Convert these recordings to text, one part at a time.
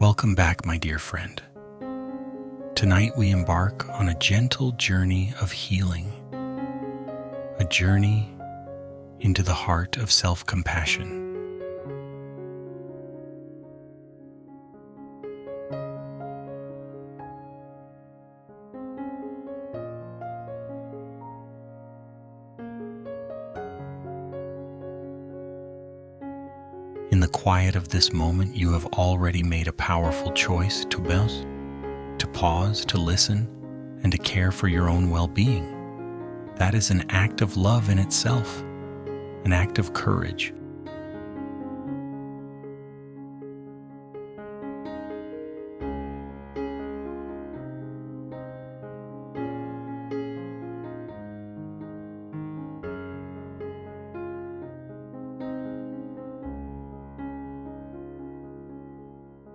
Welcome back, my dear friend. Tonight we embark on a gentle journey of healing, a journey into the heart of self-compassion. In the quiet of this moment, you have already made a powerful choice to pause, to listen, and to care for your own well-being. That is an act of love in itself, an act of courage.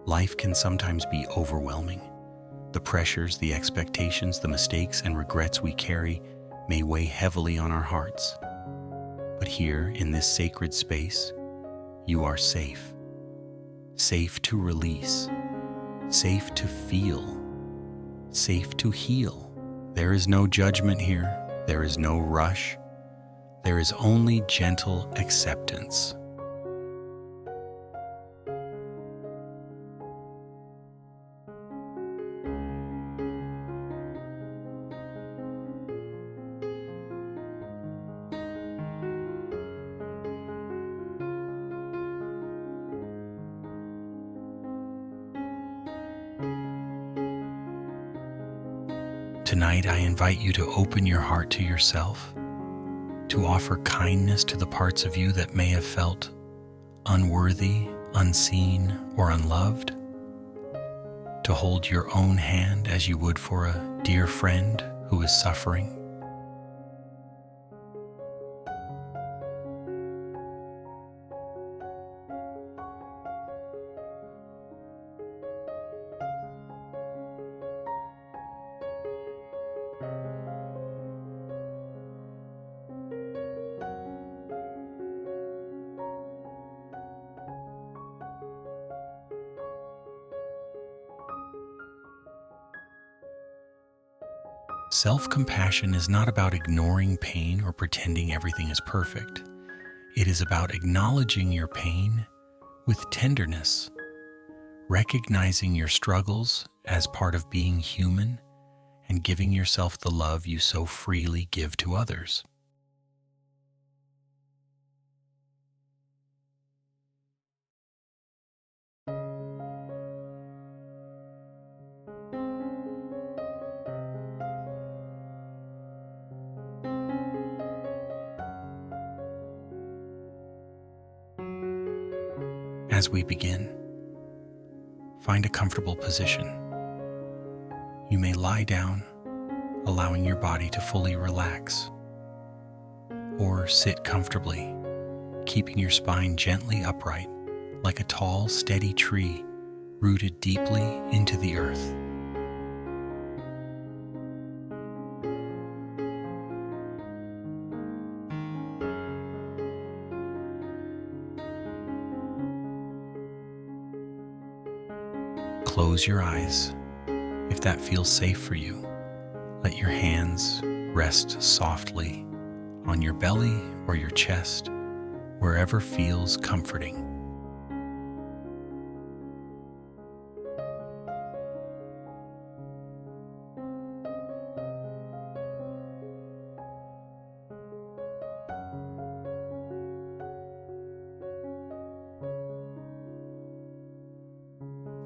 Life can sometimes be overwhelming. The pressures, the expectations, the mistakes, and regrets we carry may weigh heavily on our hearts. But here, in this sacred space, you are safe. Safe to release. Safe to feel. Safe to heal. There is no judgment here. There is no rush. There is only gentle acceptance. Tonight, I invite you to open your heart to yourself, to offer kindness to the parts of you that may have felt unworthy, unseen, or unloved, to hold your own hand as you would for a dear friend who is suffering. Self-compassion is not about ignoring pain or pretending everything is perfect. It is about acknowledging your pain with tenderness, recognizing your struggles as part of being human, and giving yourself the love you so freely give to others. As we begin, find a comfortable position. You may lie down, allowing your body to fully relax, or sit comfortably, keeping your spine gently upright, like a tall, steady tree rooted deeply into the earth. Close your eyes if that feels safe for you. Let your hands rest softly on your belly or your chest, wherever feels comforting.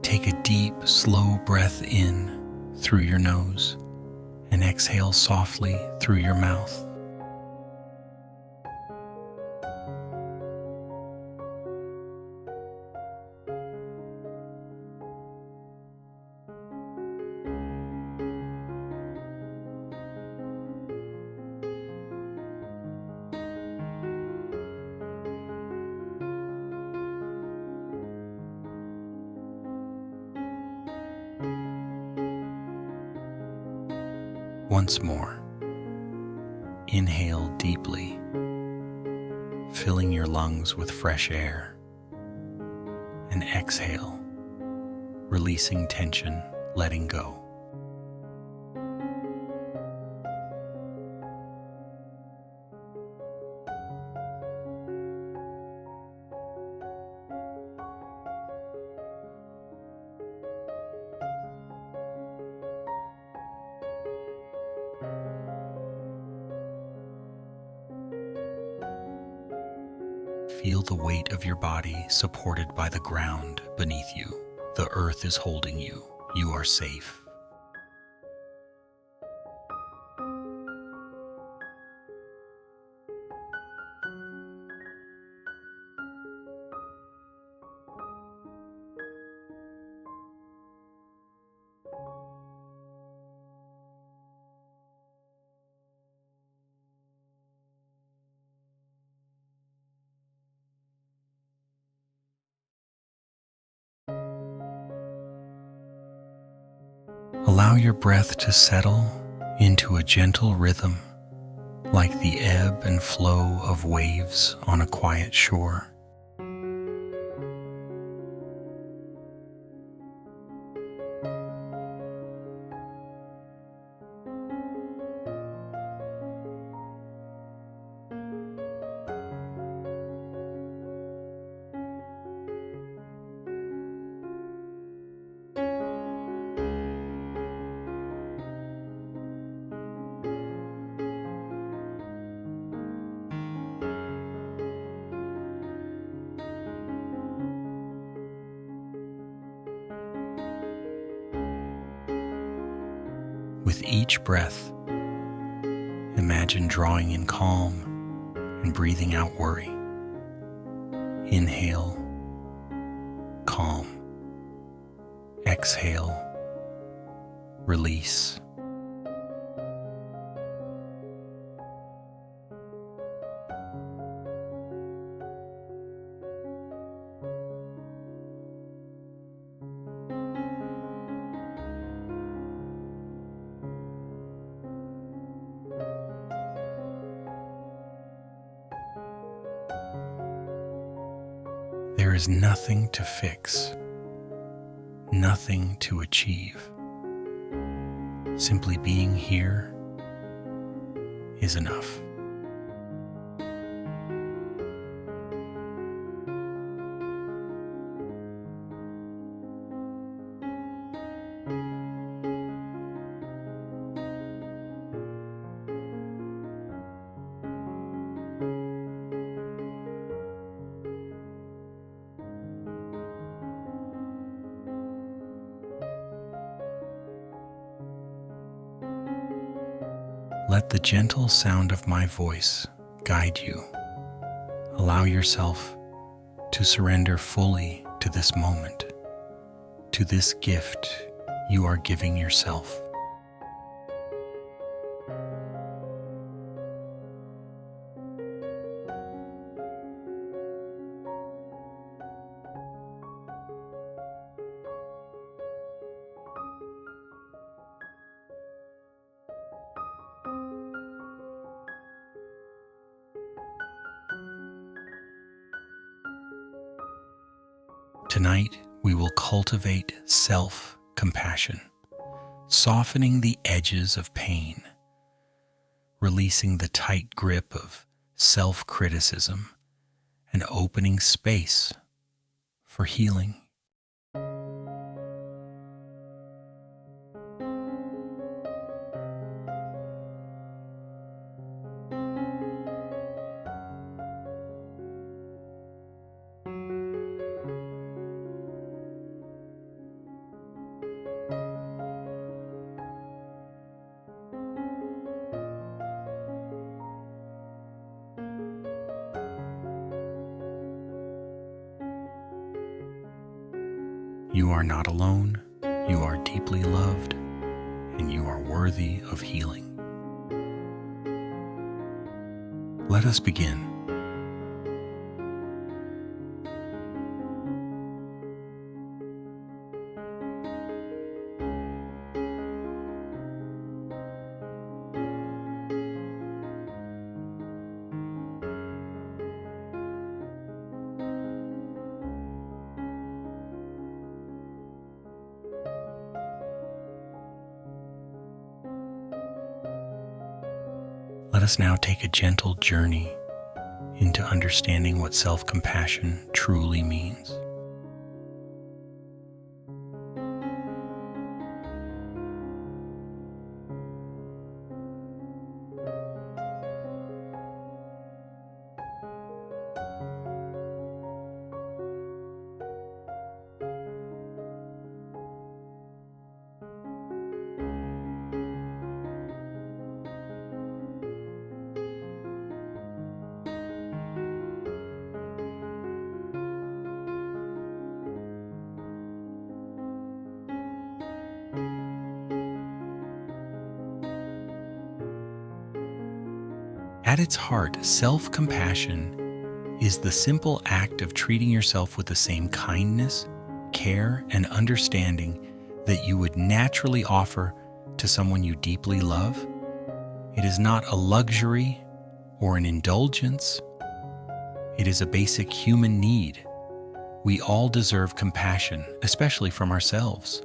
Take a deep, slow breath in through your nose and exhale softly through your mouth. Once more, inhale deeply, filling your lungs with fresh air, and exhale, releasing tension, letting go. Feel the weight of your body supported by the ground beneath you. The earth is holding you. You are safe. Allow your breath to settle into a gentle rhythm, like the ebb and flow of waves on a quiet shore. With each breath, imagine drawing in calm and breathing out worry. Inhale, calm. Exhale, release. There is nothing to fix, nothing to achieve. Simply being here is enough. Let the gentle sound of my voice guide you. Allow yourself to surrender fully to this moment, to this gift you are giving yourself. Tonight, we will cultivate self-compassion, softening the edges of pain, releasing the tight grip of self-criticism, and opening space for healing. You are not alone, you are deeply loved, and you are worthy of healing. Let us begin. us now take a gentle journey into understanding what self-compassion truly means. At its heart, self-compassion is the simple act of treating yourself with the same kindness, care, and understanding that you would naturally offer to someone you deeply love. It is not a luxury or an indulgence. It is a basic human need. We all deserve compassion, especially from ourselves.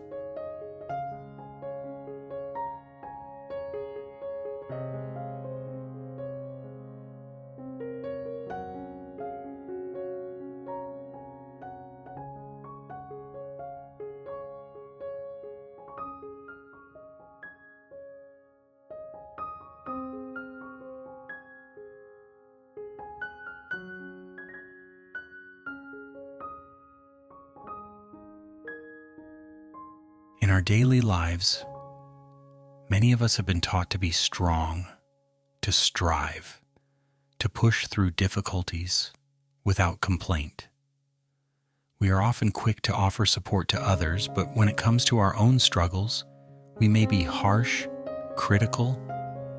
In our daily lives, many of us have been taught to be strong, to strive, to push through difficulties without complaint. We are often quick to offer support to others, but when it comes to our own struggles, we may be harsh, critical,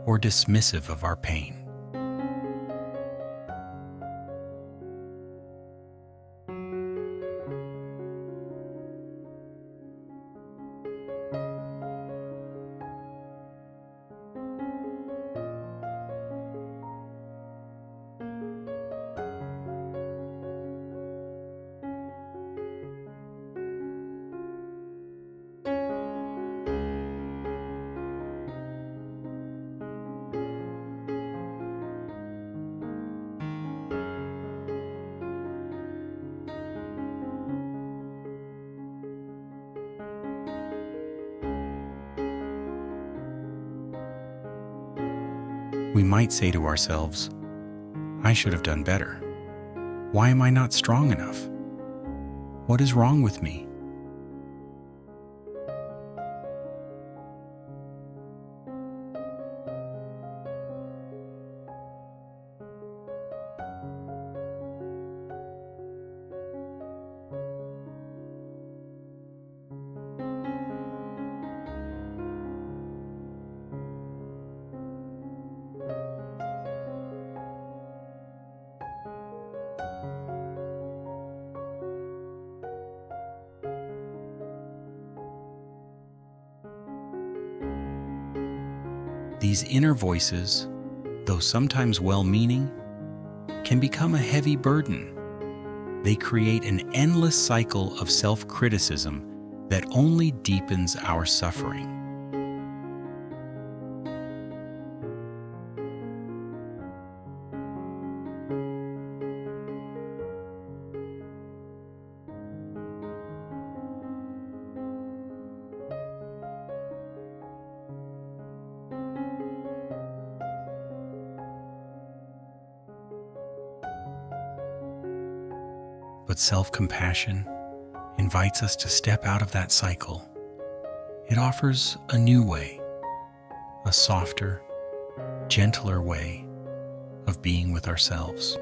or dismissive of our pain. We might say to ourselves, "I should have done better. Why am I not strong enough? What is wrong with me?" These inner voices, though sometimes well-meaning, can become a heavy burden. They create an endless cycle of self-criticism that only deepens our suffering. But self-compassion invites us to step out of that cycle. It offers a new way, a softer, gentler way of being with ourselves.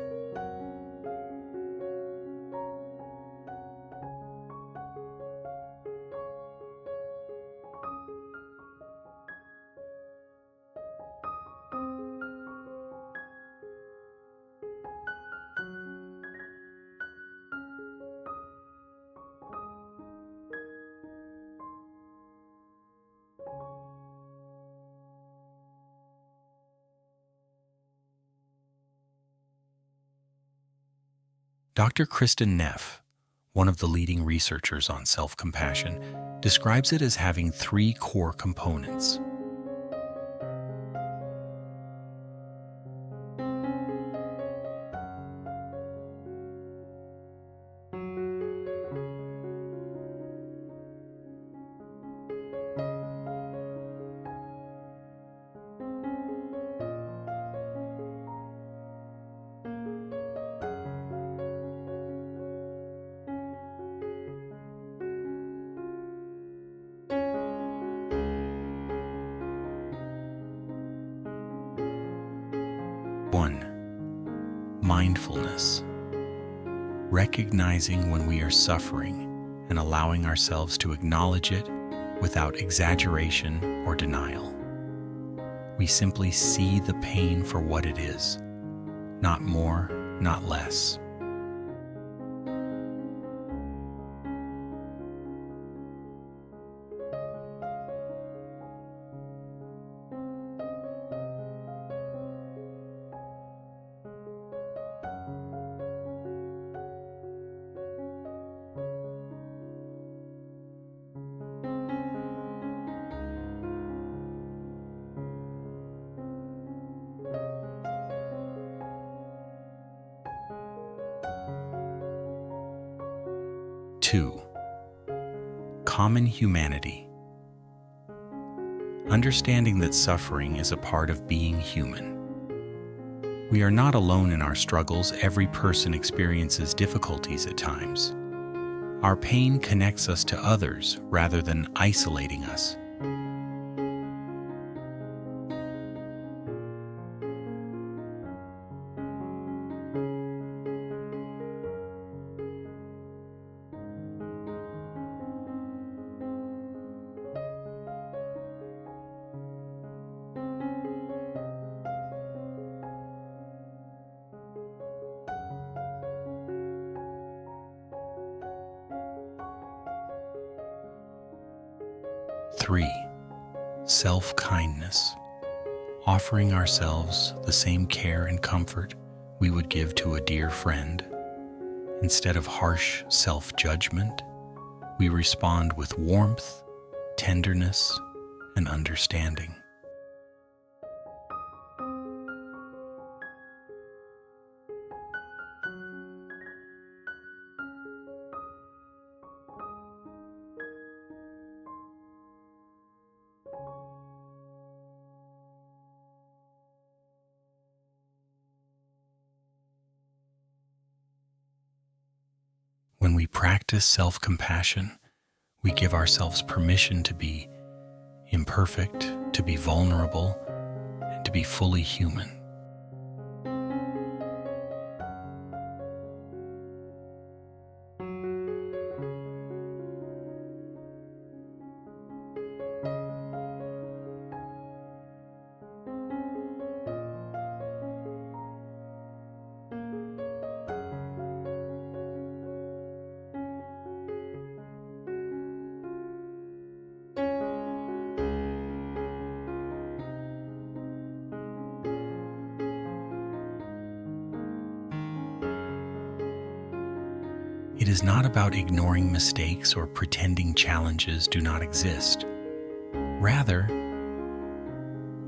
Dr. Kristen Neff, one of the leading researchers on self-compassion, describes it as having three core components. 1. Mindfulness. Recognizing when we are suffering and allowing ourselves to acknowledge it without exaggeration or denial. We simply see the pain for what it is, not more, not less. 2. Common humanity. Understanding that suffering is a part of being human. We are not alone in our struggles. Every person experiences difficulties at times. Our pain connects us to others rather than isolating us. 3. Self-kindness. Offering ourselves the same care and comfort we would give to a dear friend. Instead of harsh self-judgment, we respond with warmth, tenderness, and understanding. 'When we practice self-compassion, we give ourselves permission to be imperfect, to be vulnerable, and to be fully human. It is not about ignoring mistakes or pretending challenges do not exist. Rather,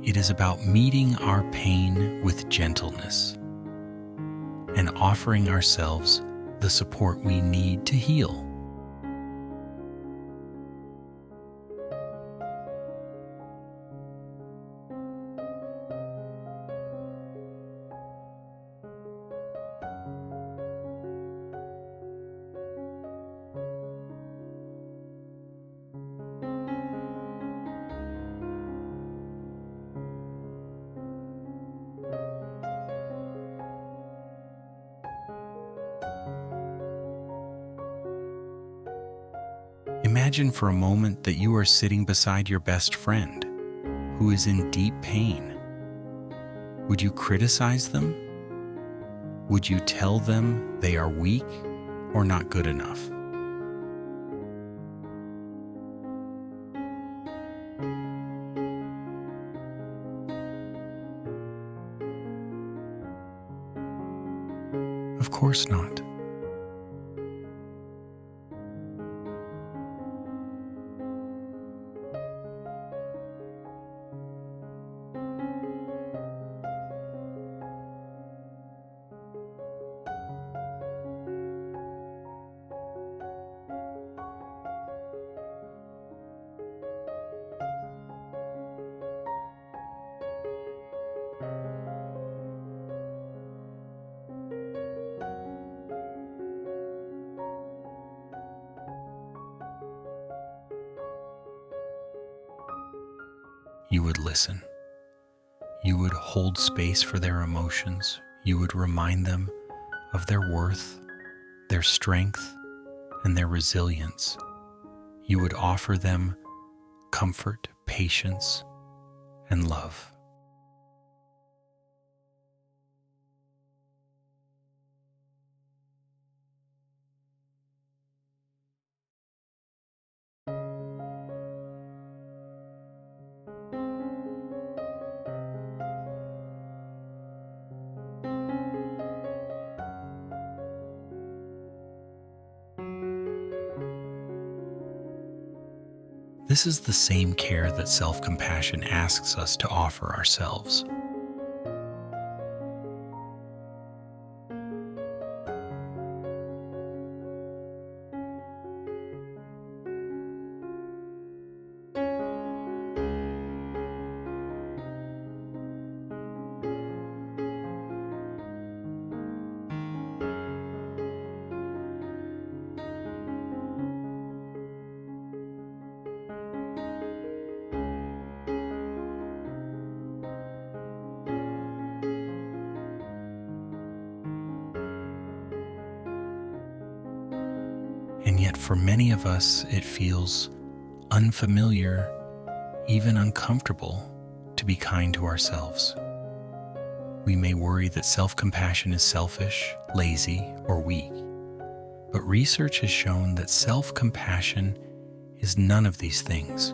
it is about meeting our pain with gentleness and offering ourselves the support we need to heal. Imagine for a moment that you are sitting beside your best friend who is in deep pain. Would you criticize them? Would you tell them they are weak or not good enough? Of course not. You would listen. You would hold space for their emotions. You would remind them of their worth, their strength, and their resilience. You would offer them comfort, patience, and love. This is the same care that self-compassion asks us to offer ourselves. And yet for many of us, it feels unfamiliar, even uncomfortable, to be kind to ourselves. We may worry that self-compassion is selfish, lazy, or weak. But research has shown that self-compassion is none of these things.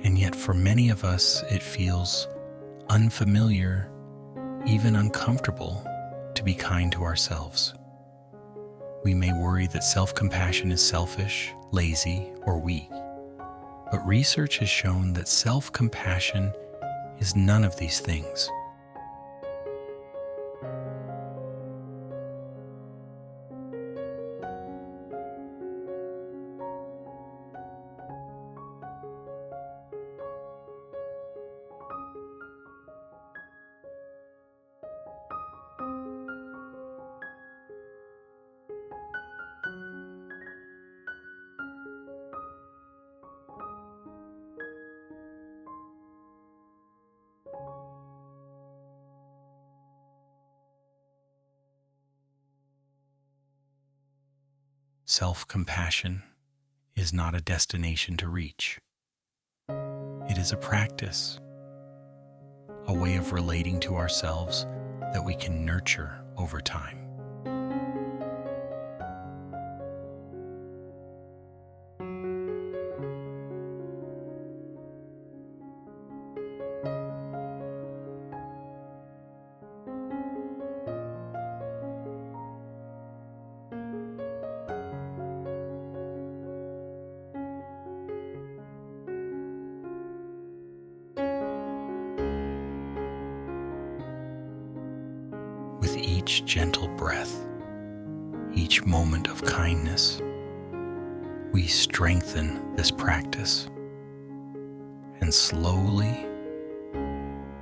And yet for many of us, it feels unfamiliar, even uncomfortable, to be kind to ourselves. We may worry that self-compassion is selfish, lazy, or weak. But research has shown that self-compassion is none of these things. Self-compassion is not a destination to reach. It is a practice, a way of relating to ourselves that we can nurture over time. With each gentle breath, each moment of kindness, we strengthen this practice, and slowly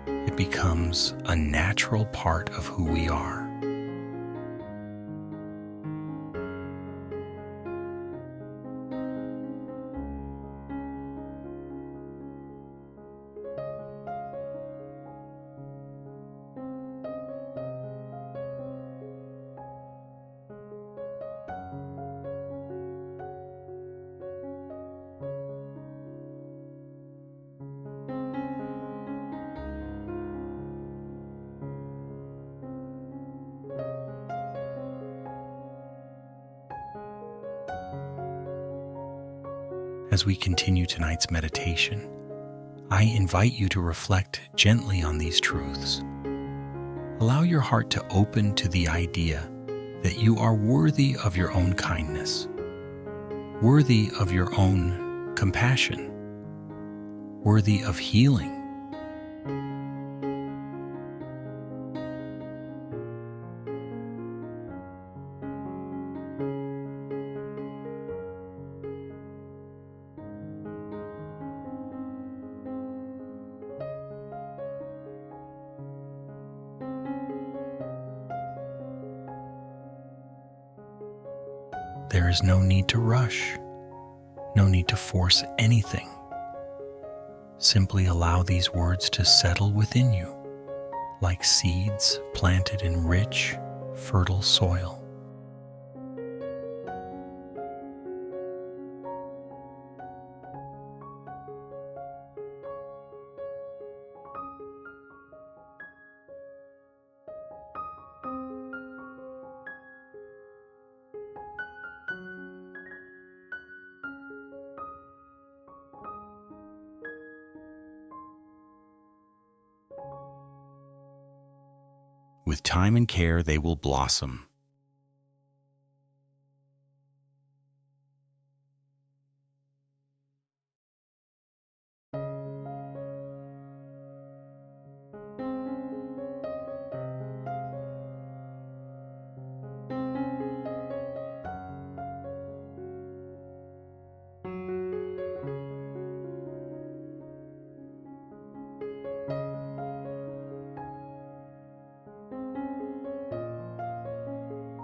it becomes a natural part of who we are. As we continue tonight's meditation, I invite you to reflect gently on these truths. Allow your heart to open to the idea that you are worthy of your own kindness, worthy of your own compassion, worthy of healing. There is no need to rush, no need to force anything. Simply allow these words to settle within you, like seeds planted in rich, fertile soil. With time and care, they will blossom.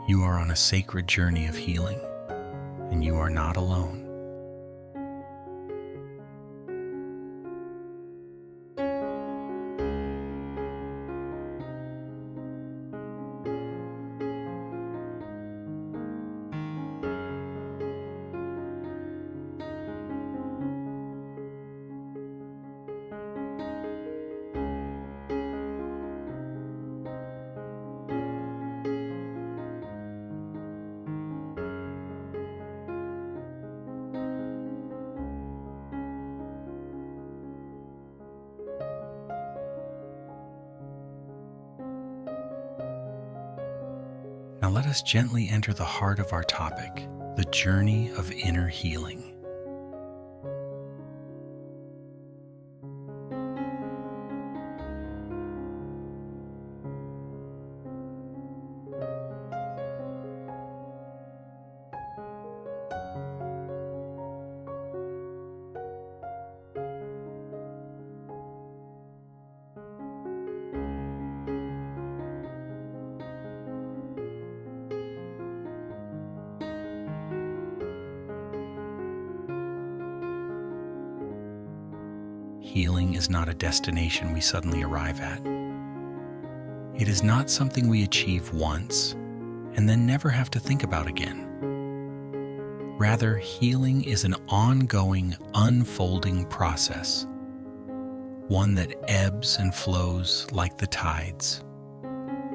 You are on a sacred journey of healing, and you are not alone. Now let us gently enter the heart of our topic, the journey of inner healing. Healing is not a destination we suddenly arrive at. It is not something we achieve once and then never have to think about again. Rather, healing is an ongoing, unfolding process, one that ebbs and flows like the tides,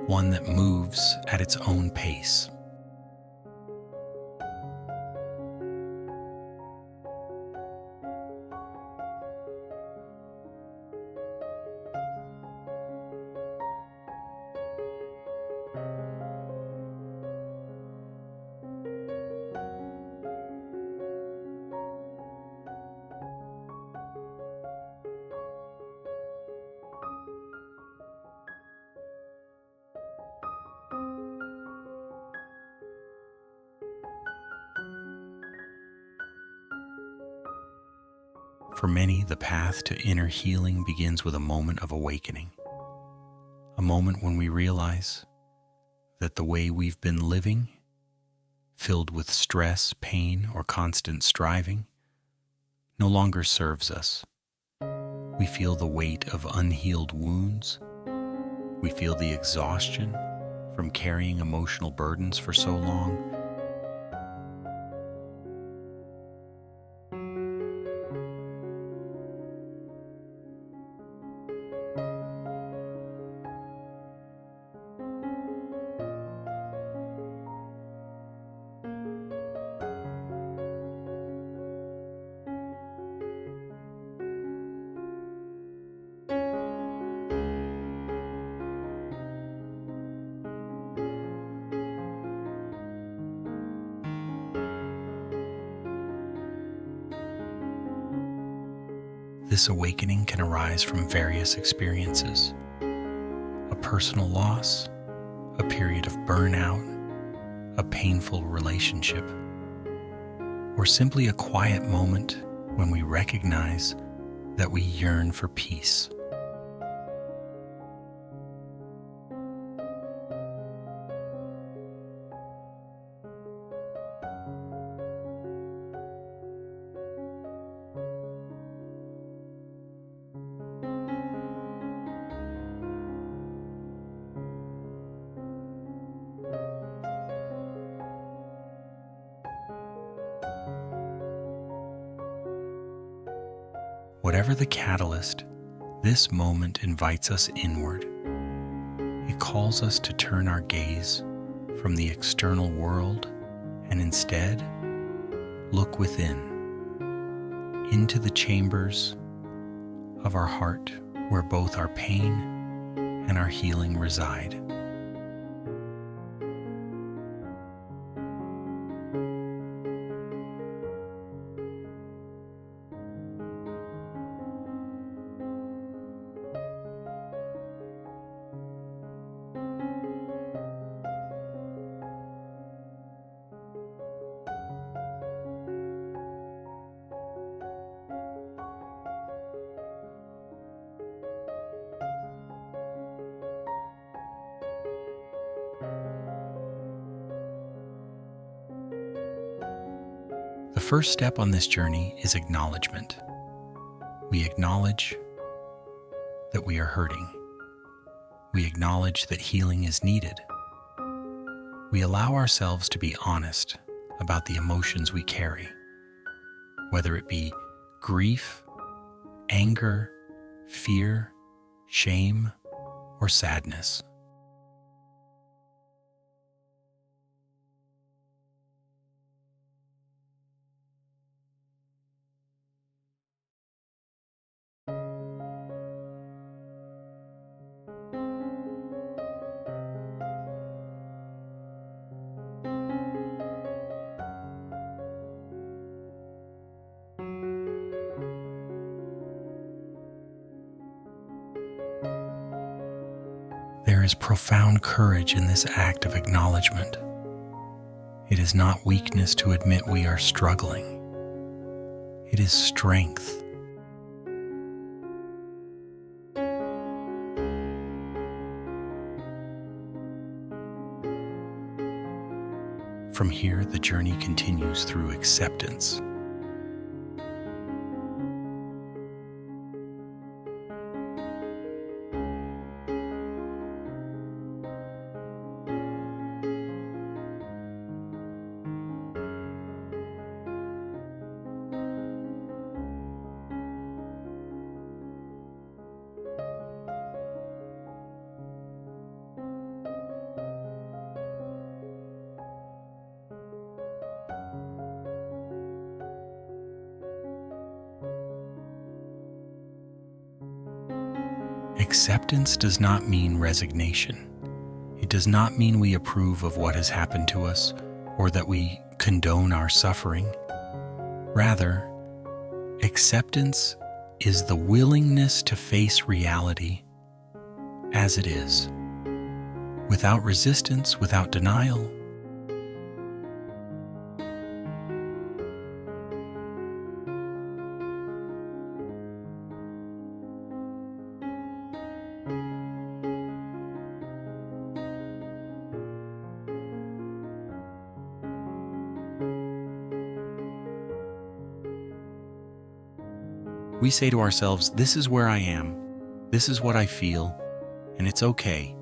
one that moves at its own pace. For many, the path to inner healing begins with a moment of awakening, a moment when we realize that the way we've been living, filled with stress, pain, or constant striving, no longer serves us. We feel the weight of unhealed wounds. We feel the exhaustion from carrying emotional burdens for so long. This awakening can arise from various experiences: a personal loss, a period of burnout, a painful relationship, or simply a quiet moment when we recognize that we yearn for peace. Whatever the catalyst, this moment invites us inward. It calls us to turn our gaze from the external world and instead look within, into the chambers of our heart where both our pain and our healing reside. The first step on this journey is acknowledgement. We acknowledge that we are hurting. We acknowledge that healing is needed. We allow ourselves to be honest about the emotions we carry, whether it be grief, anger, fear, shame, or sadness. There is profound courage in this act of acknowledgement. It is not weakness to admit we are struggling. It is strength. From here, the journey continues through acceptance. Acceptance does not mean resignation. It does not mean we approve of what has happened to us or that we condone our suffering. Rather, acceptance is the willingness to face reality as it is, without resistance, without denial. We say to ourselves, this is where I am, this is what I feel, and it's okay.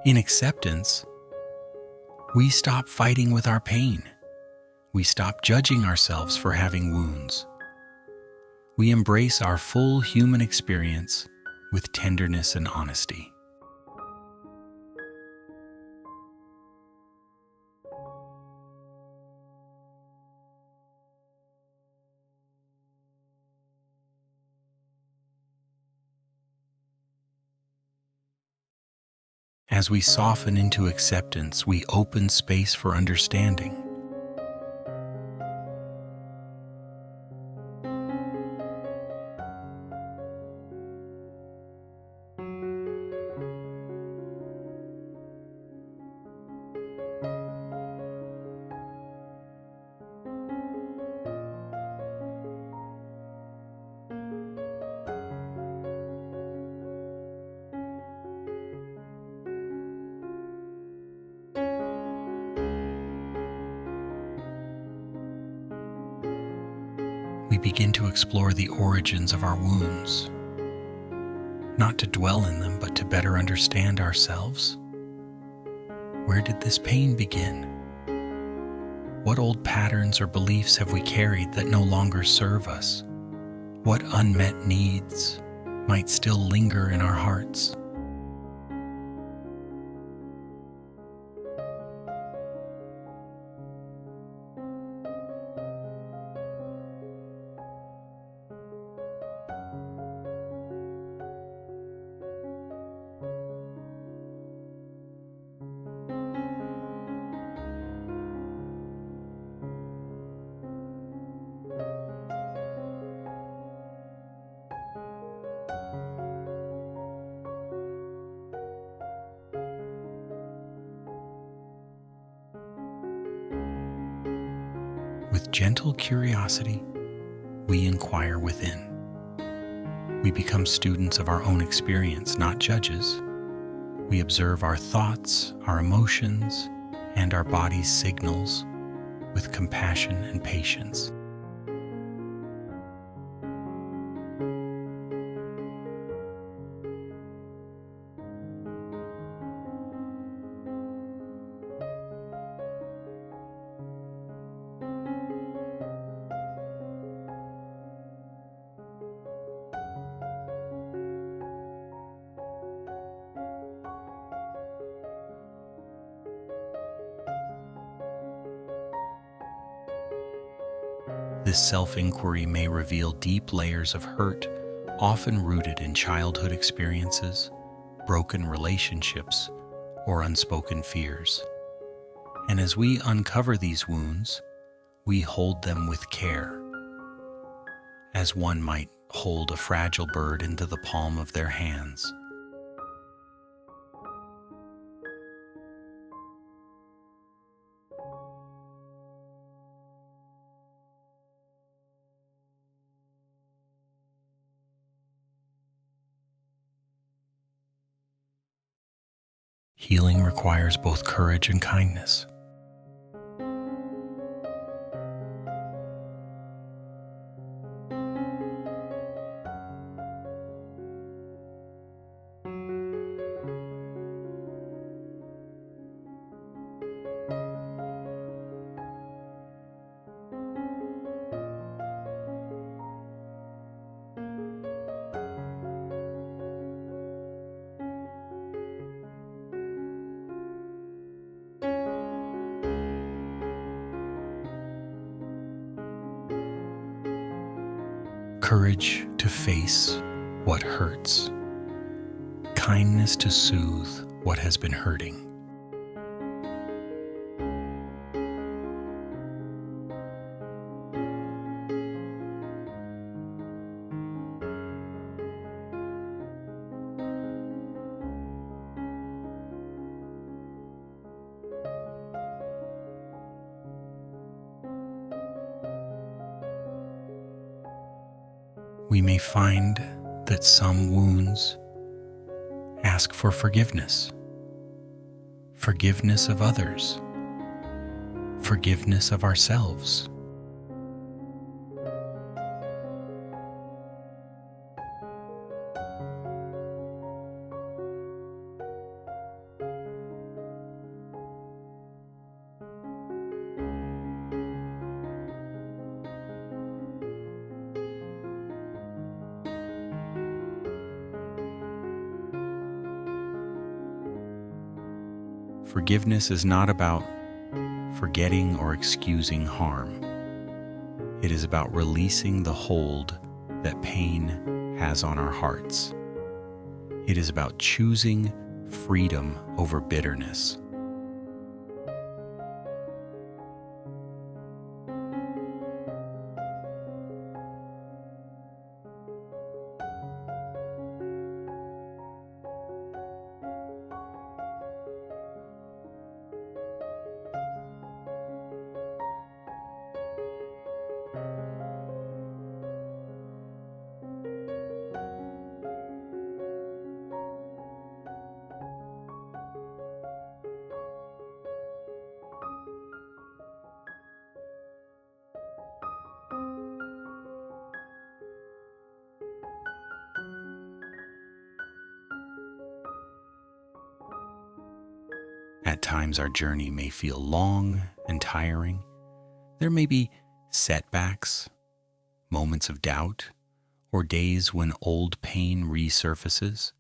In acceptance, we stop fighting with our pain. We stop judging ourselves for having wounds. We embrace our full human experience with tenderness and honesty. As we soften into acceptance, we open space for understanding. We begin to explore the origins of our wounds, not to dwell in them, but to better understand ourselves. Where did this pain begin? What old patterns or beliefs have we carried that no longer serve us? What unmet needs might still linger in our hearts? With gentle curiosity, we inquire within. We become students of our own experience, not judges. We observe our thoughts, our emotions, and our body's signals with compassion and patience. This self-inquiry may reveal deep layers of hurt, often rooted in childhood experiences, broken relationships, or unspoken fears. And as we uncover these wounds, we hold them with care, as one might hold a fragile bird into the palm of their hands. Healing requires both courage and kindness. Courage to face what hurts. Kindness to soothe what has been hurting. We may find that some wounds ask for forgiveness, forgiveness of others, forgiveness of ourselves. Forgiveness is not about forgetting or excusing harm. It is about releasing the hold that pain has on our hearts. It is about choosing freedom over bitterness. At times, our journey may feel long and tiring. There may be setbacks, moments of doubt, or days when old pain resurfaces.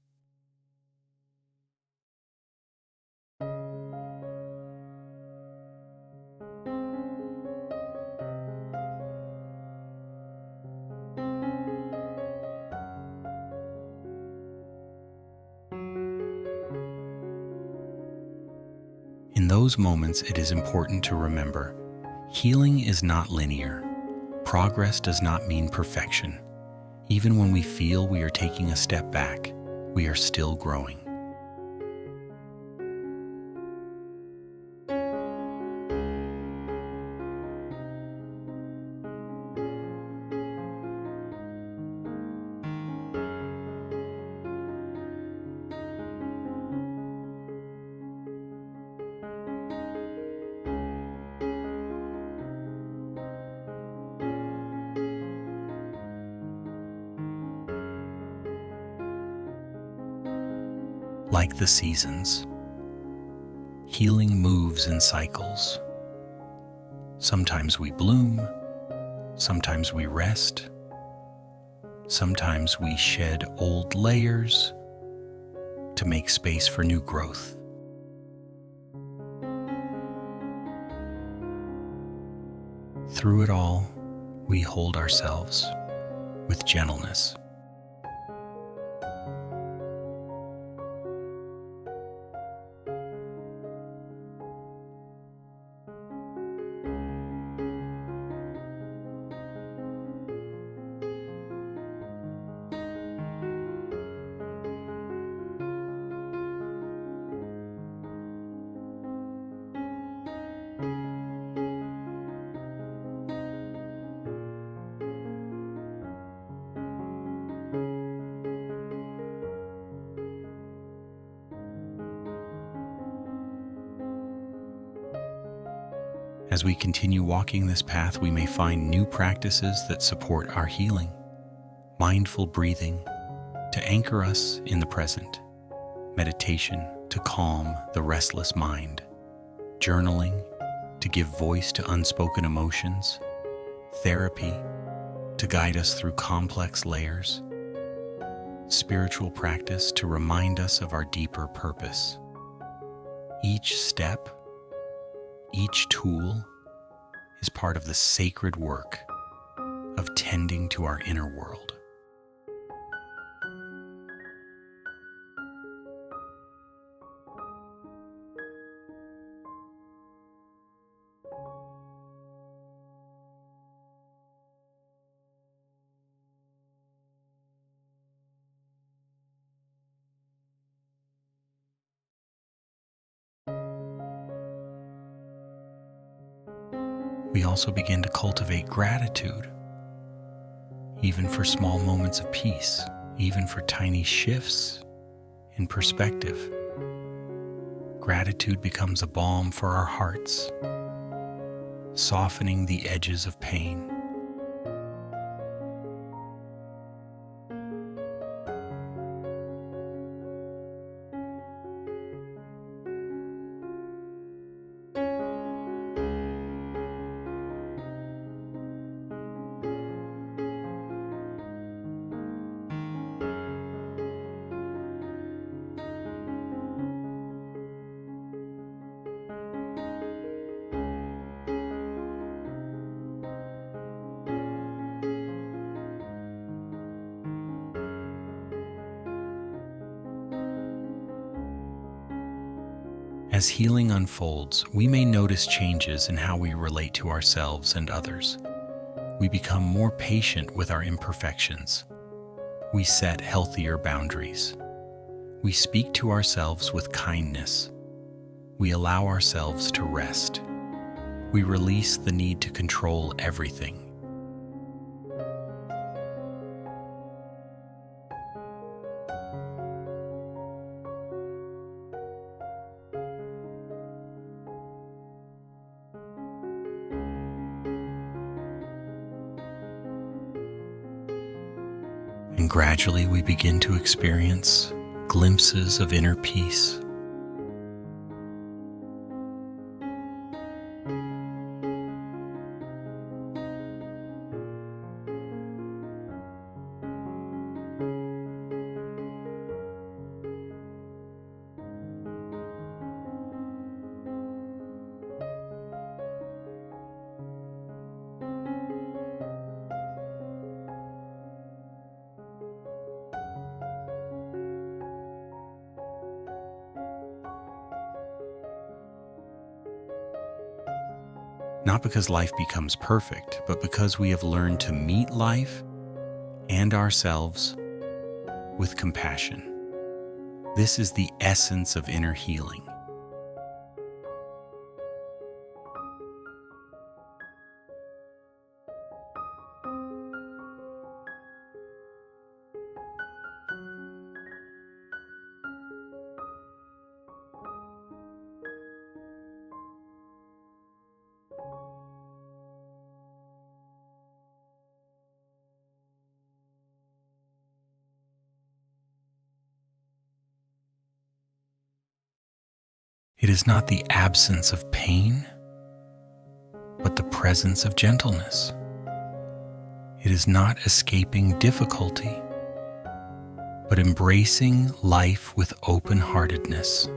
In those moments, it is important to remember, healing is not linear. Progress does not mean perfection. Even when we feel we are taking a step back, we are still growing. Like the seasons, healing moves in cycles. Sometimes we bloom, sometimes we rest, sometimes we shed old layers to make space for new growth. Through it all, we hold ourselves with gentleness. As we continue walking this path, we may find new practices that support our healing. Mindful breathing to anchor us in the present, meditation to calm the restless mind, journaling to give voice to unspoken emotions, therapy to guide us through complex layers, spiritual practice to remind us of our deeper purpose. Each step, each tool is part of the sacred work of tending to our inner world. We also begin to cultivate gratitude, even for small moments of peace, even for tiny shifts in perspective. Gratitude becomes a balm for our hearts, softening the edges of pain. As healing unfolds, we may notice changes in how we relate to ourselves and others. We become more patient with our imperfections. We set healthier boundaries. We speak to ourselves with kindness. We allow ourselves to rest. We release the need to control everything. And gradually we begin to experience glimpses of inner peace. Not because life becomes perfect, but because we have learned to meet life and ourselves with compassion. This is the essence of inner healing. It is not the absence of pain, but the presence of gentleness. It is not escaping difficulty, but embracing life with open-heartedness.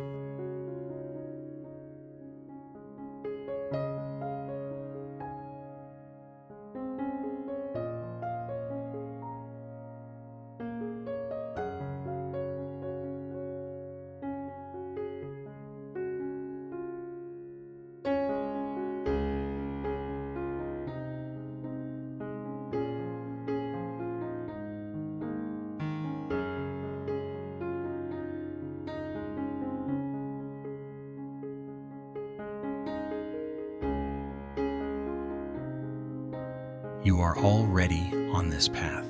You are already on this path.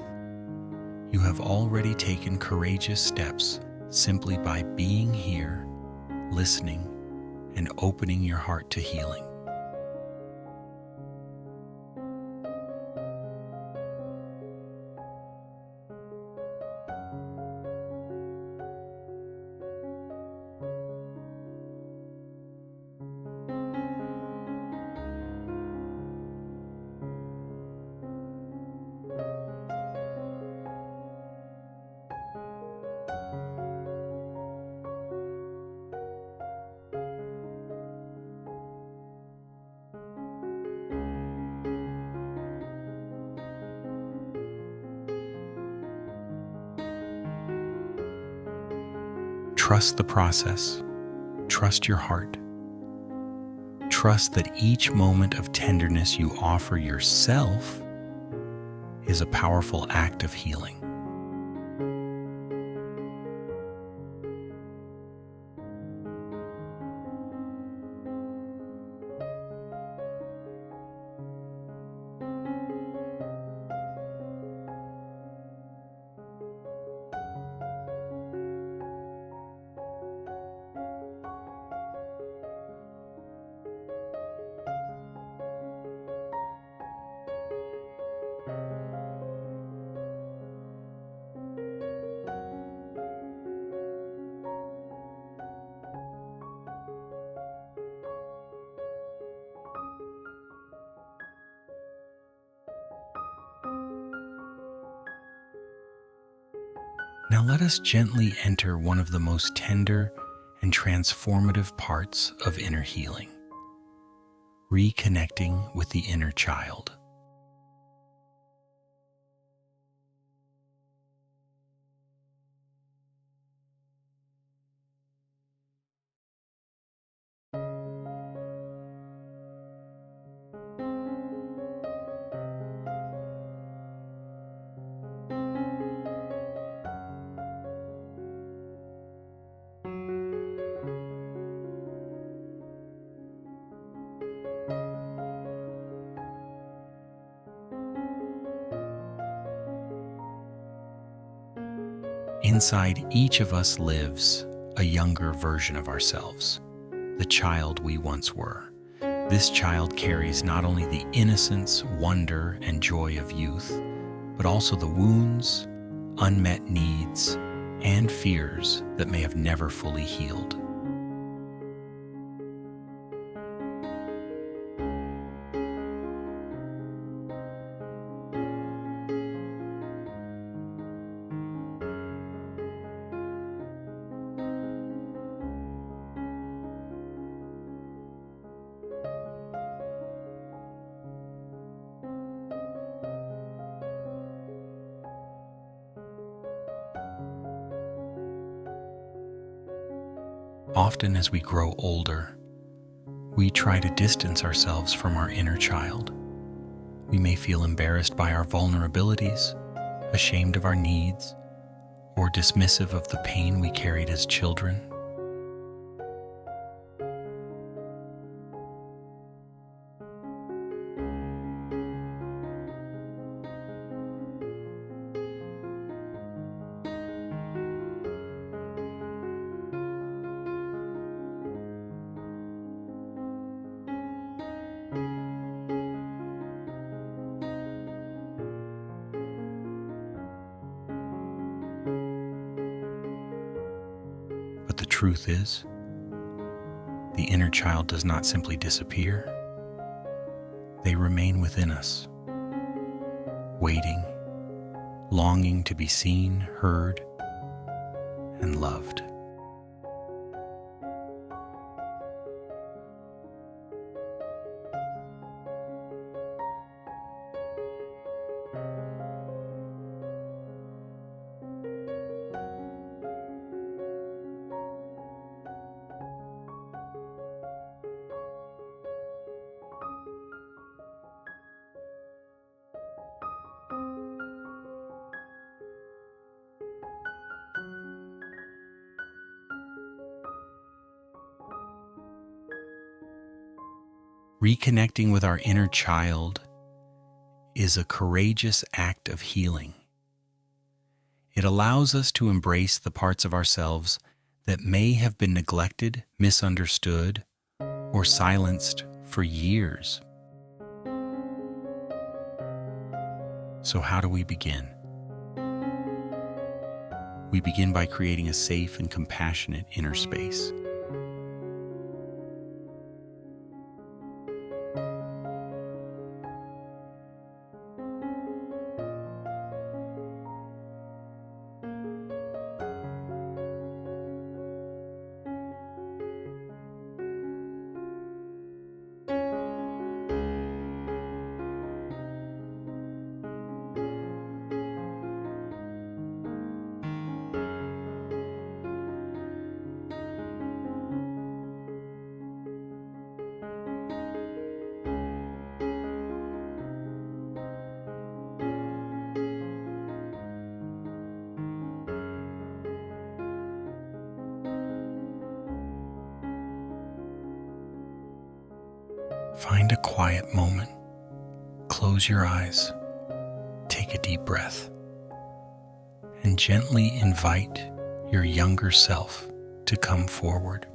You have already taken courageous steps simply by being here, listening, and opening your heart to healing. Trust the process. Trust your heart. Trust that each moment of tenderness you offer yourself is a powerful act of healing. Now let us gently enter one of the most tender and transformative parts of inner healing, reconnecting with the inner child. inside each of us lives a younger version of ourselves, the child we once were. This child carries not only the innocence, wonder, and joy of youth, but also the wounds, unmet needs, and fears that may have never fully healed. Often as we grow older, we try to distance ourselves from our inner child. We may feel embarrassed by our vulnerabilities, ashamed of our needs, or dismissive of the pain we carried as children. But the truth is, the inner child does not simply disappear. They remain within us, waiting, longing to be seen, heard, and loved. Reconnecting with our inner child is a courageous act of healing. It allows us to embrace the parts of ourselves that may have been neglected, misunderstood, or silenced for years. So how do we begin? We begin by creating a safe and compassionate inner space. Find a quiet moment. Close your eyes. Take a deep breath. And gently invite your younger self to come forward.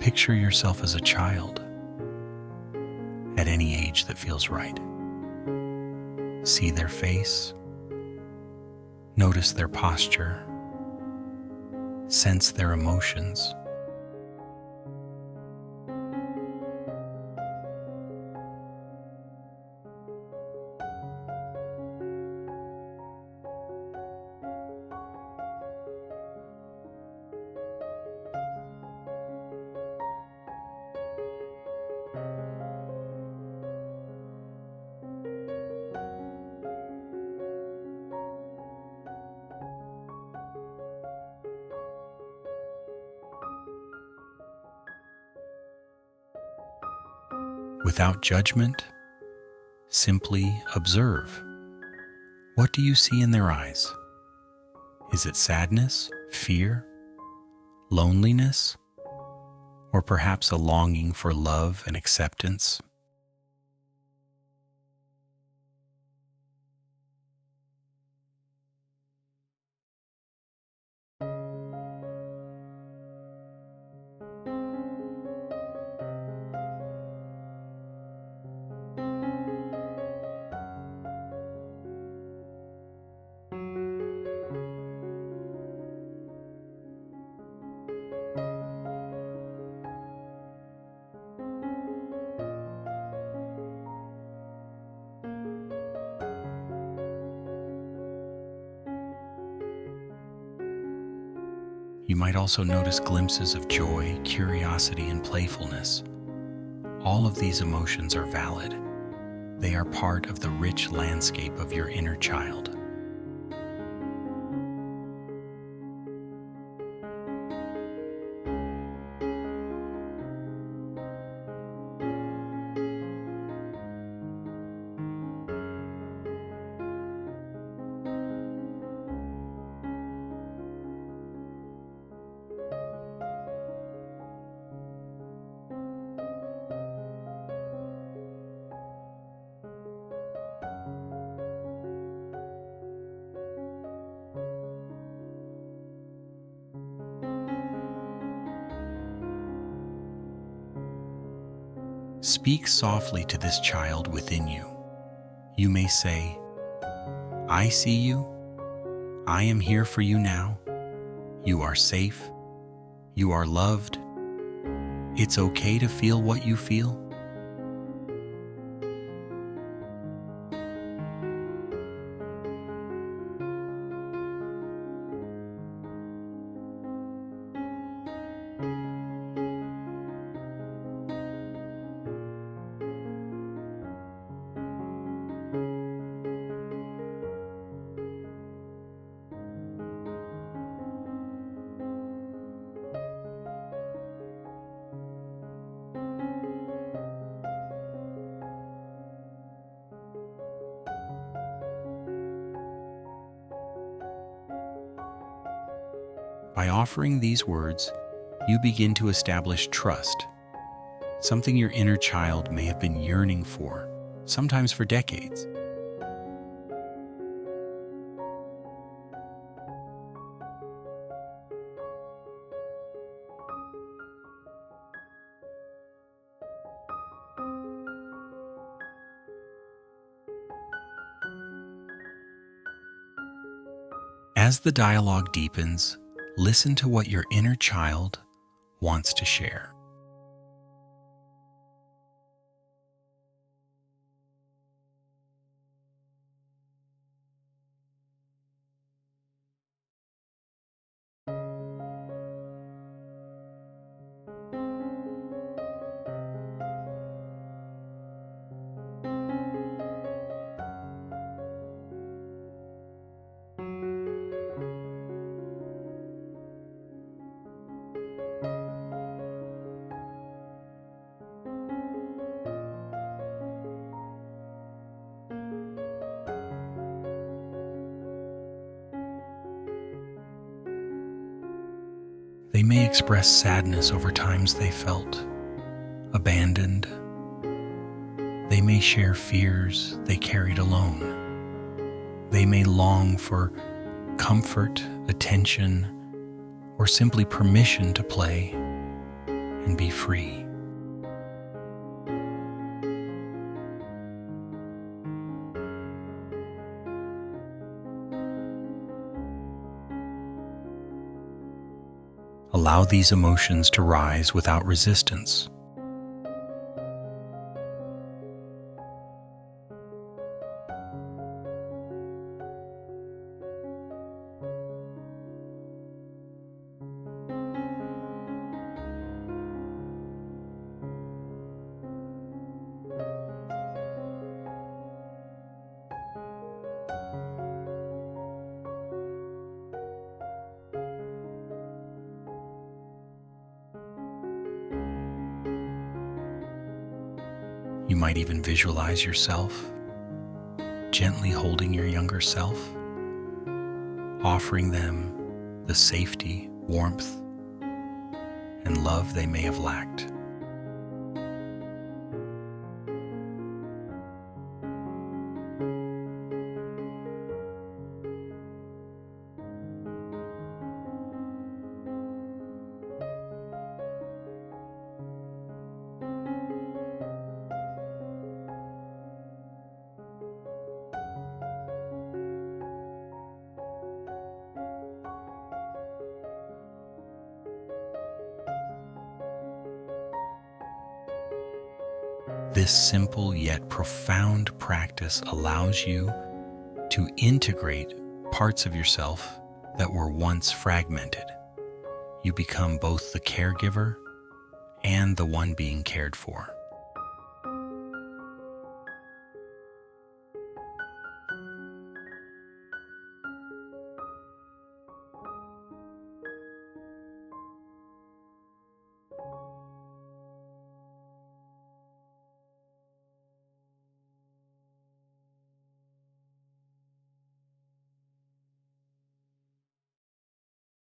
Picture yourself as a child at any age that feels right. See their face, notice their posture, sense their emotions. Without judgment, simply observe. What do you see in their eyes? Is it sadness, fear, loneliness, or perhaps a longing for love and acceptance? You might also notice glimpses of joy, curiosity, and playfulness. All of these emotions are valid. They are part of the rich landscape of your inner child. Speak softly to this child within you. You may say, "I see you. I am here for you now. You are safe. You are loved. It's okay to feel what you feel." By offering these words, you begin to establish trust, something your inner child may have been yearning for, sometimes for decades. As the dialogue deepens, listen to what your inner child wants to share. They may express sadness over times they felt abandoned. They may share fears they carried alone. They may long for comfort, attention, or simply permission to play and be free. Allow these emotions to rise without resistance. You might even visualize yourself gently holding your younger self, offering them the safety, warmth, and love they may have lacked. This simple yet profound practice allows you to integrate parts of yourself that were once fragmented. You become both the caregiver and the one being cared for.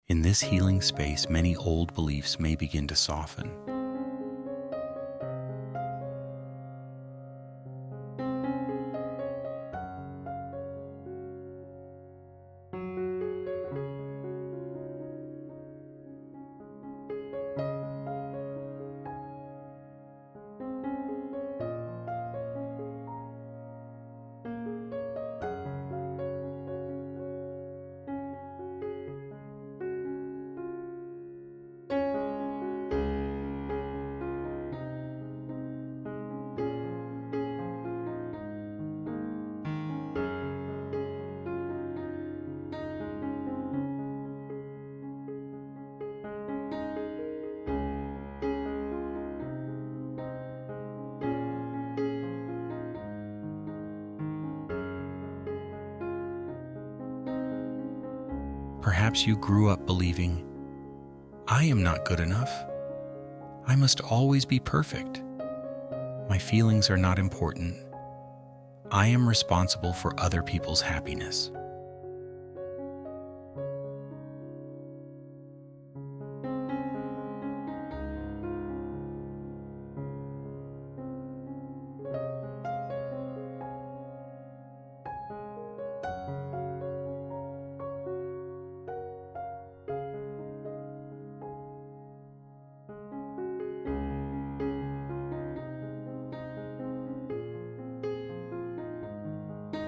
In this healing space, many old beliefs may begin to soften. Perhaps you grew up believing, I am not good enough. I must always be perfect. My feelings are not important. I am responsible for other people's happiness.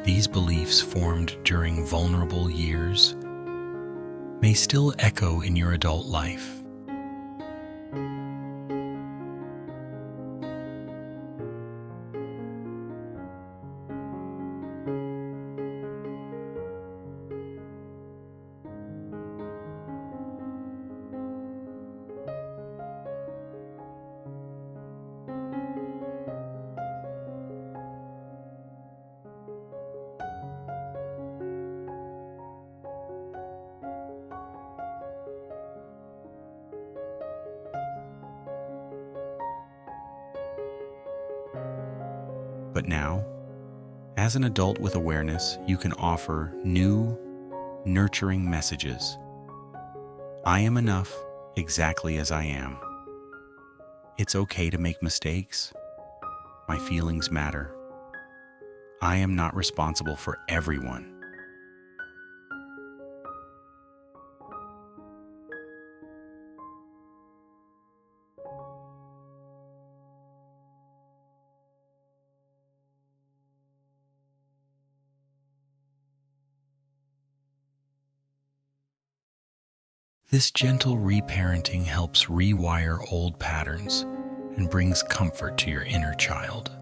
These beliefs formed during vulnerable years may still echo in your adult life. But now, as an adult with awareness, you can offer new, nurturing messages. I am enough exactly as I am. It's okay to make mistakes. My feelings matter. I am not responsible for everyone. This gentle reparenting helps rewire old patterns and brings comfort to your inner child.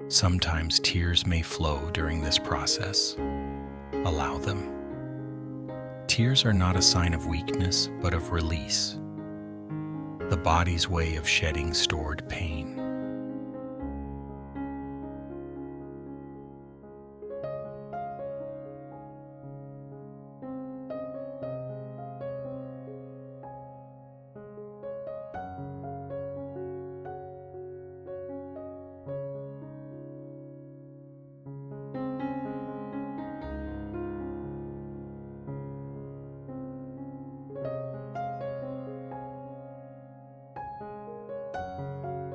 Sometimes tears may flow during this process. Allow them. Tears are not a sign of weakness, but of release, the body's way of shedding stored pain.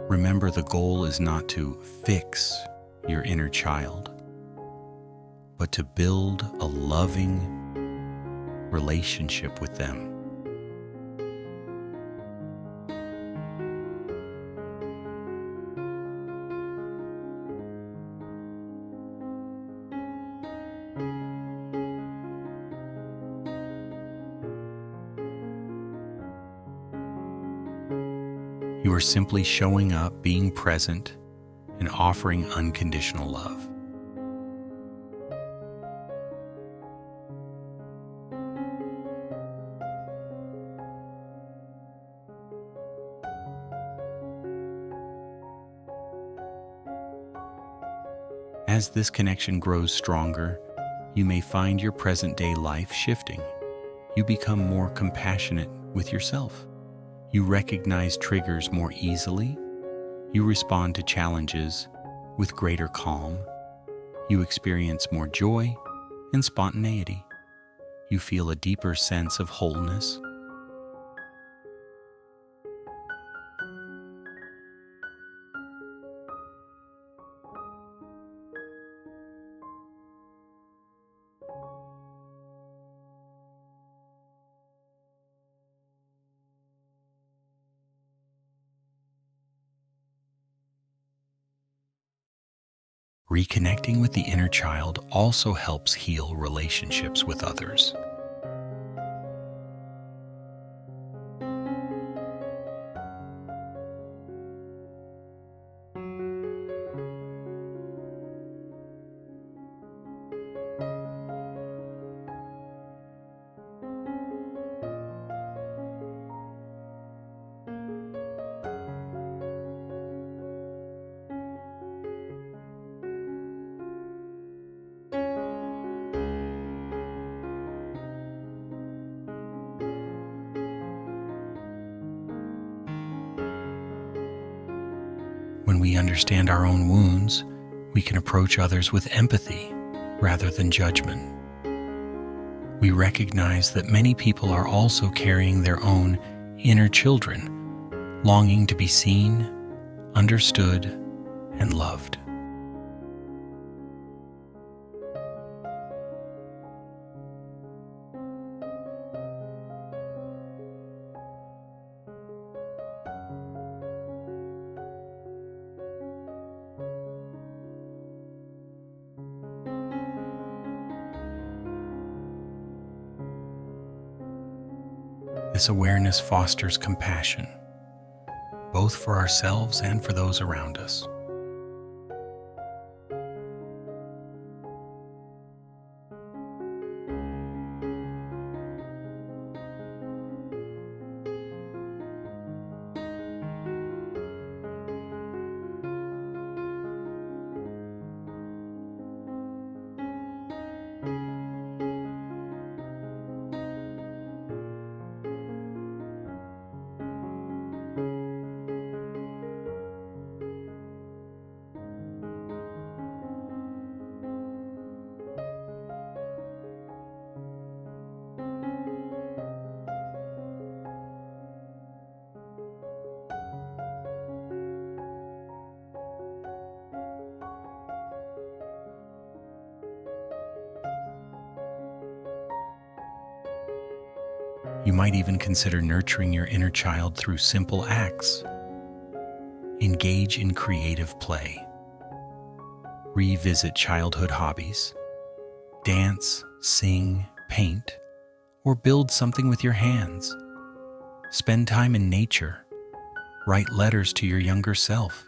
Remember, the goal is not to fix your inner child, but to build a loving relationship with them. You are simply showing up, being present, and offering unconditional love. As this connection grows stronger, you may find your present-day life shifting. You become more compassionate with yourself. You recognize triggers more easily. You respond to challenges with greater calm. You experience more joy and spontaneity. You feel a deeper sense of wholeness. Reconnecting with the inner child also helps heal relationships with others. When we understand our own wounds, we can approach others with empathy rather than judgment. We recognize that many people are also carrying their own inner children, longing to be seen, understood, and loved. This awareness fosters compassion, both for ourselves and for those around us. You might even consider nurturing your inner child through simple acts. Engage in creative play. Revisit childhood hobbies. Dance, sing, paint, or build something with your hands. Spend time in nature. Write letters to your younger self.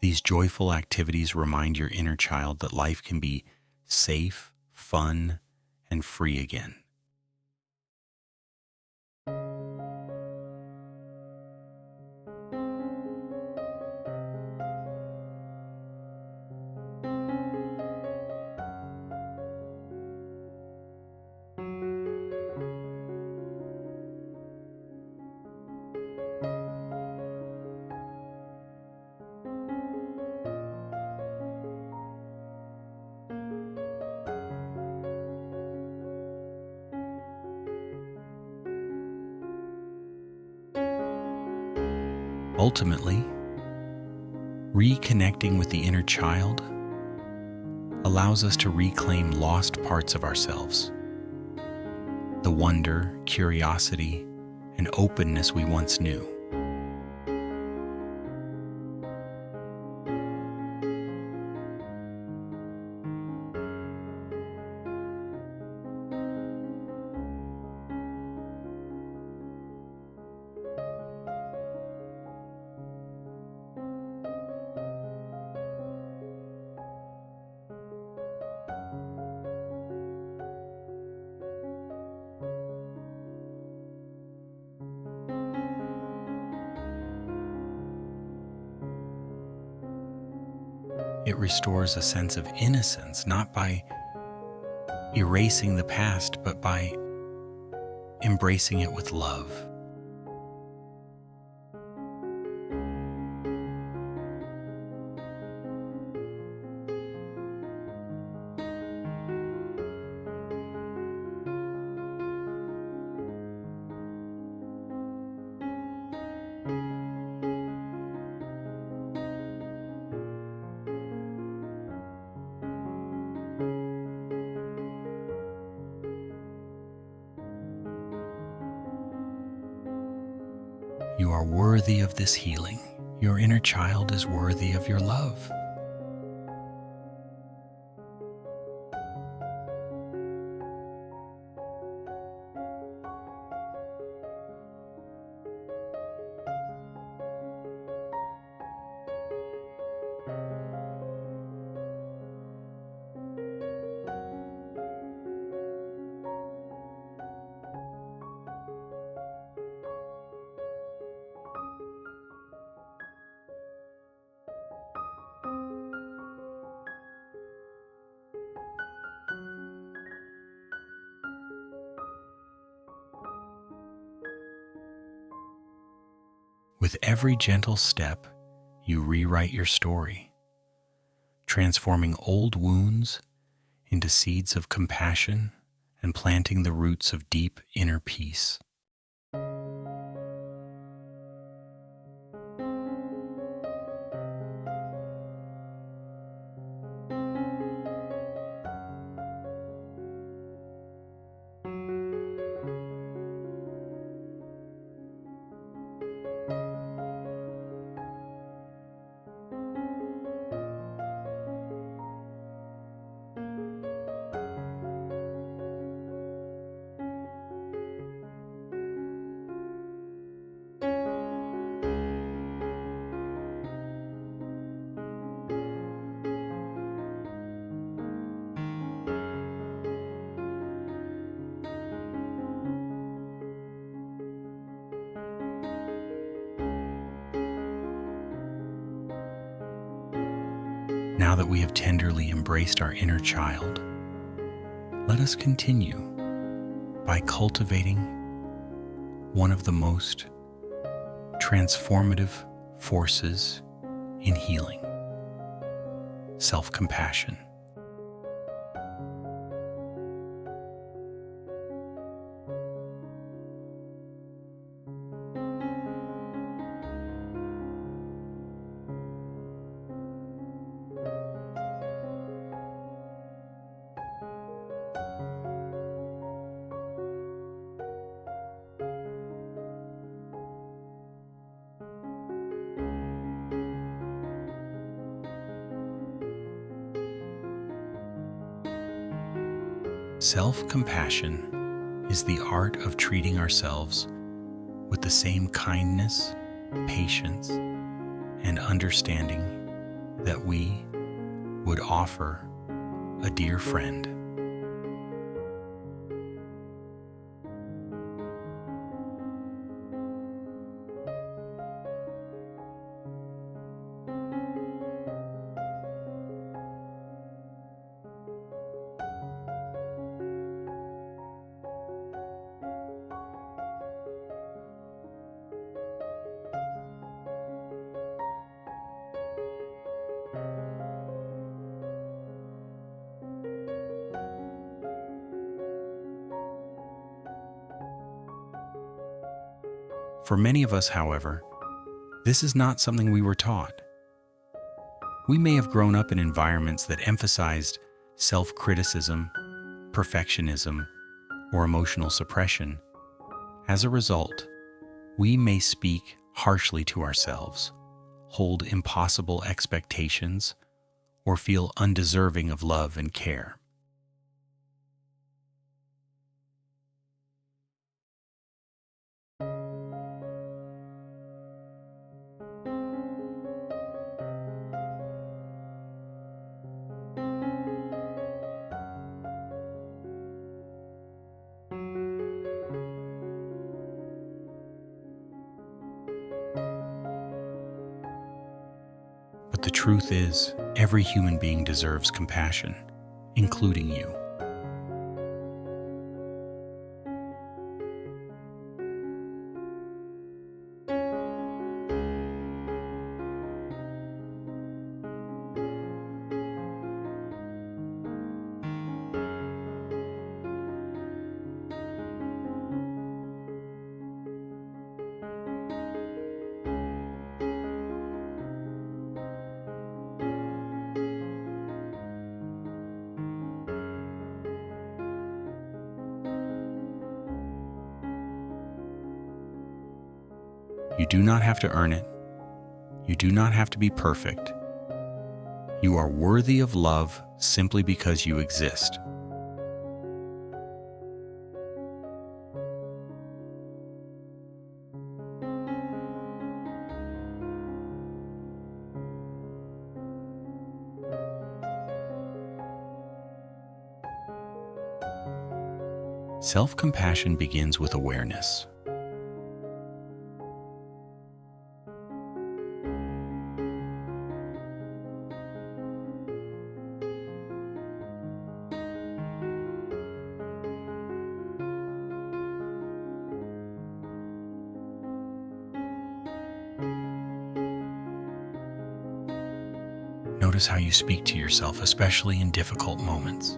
These joyful activities remind your inner child that life can be safe, fun, and free again. Ultimately, reconnecting with the inner child allows us to reclaim lost parts of ourselves. The wonder, curiosity, and openness we once knew. It restores a sense of innocence, not by erasing the past, but by embracing it with love. You are worthy of this healing. Your inner child is worthy of your love. With every gentle step, you rewrite your story, transforming old wounds into seeds of compassion and planting the roots of deep inner peace. Now that we have tenderly embraced our inner child, let us continue by cultivating one of the most transformative forces in healing: self-compassion. Self-compassion is the art of treating ourselves with the same kindness, patience, and understanding that we would offer a dear friend. For many of us, however, this is not something we were taught. We may have grown up in environments that emphasized self-criticism, perfectionism, or emotional suppression. As a result, we may speak harshly to ourselves, hold impossible expectations, or feel undeserving of love and care. But the truth is, every human being deserves compassion, including you. You do not have to earn it. You do not have to be perfect. You are worthy of love simply because you exist. Self-compassion begins with awareness. Notice how you speak to yourself, especially in difficult moments.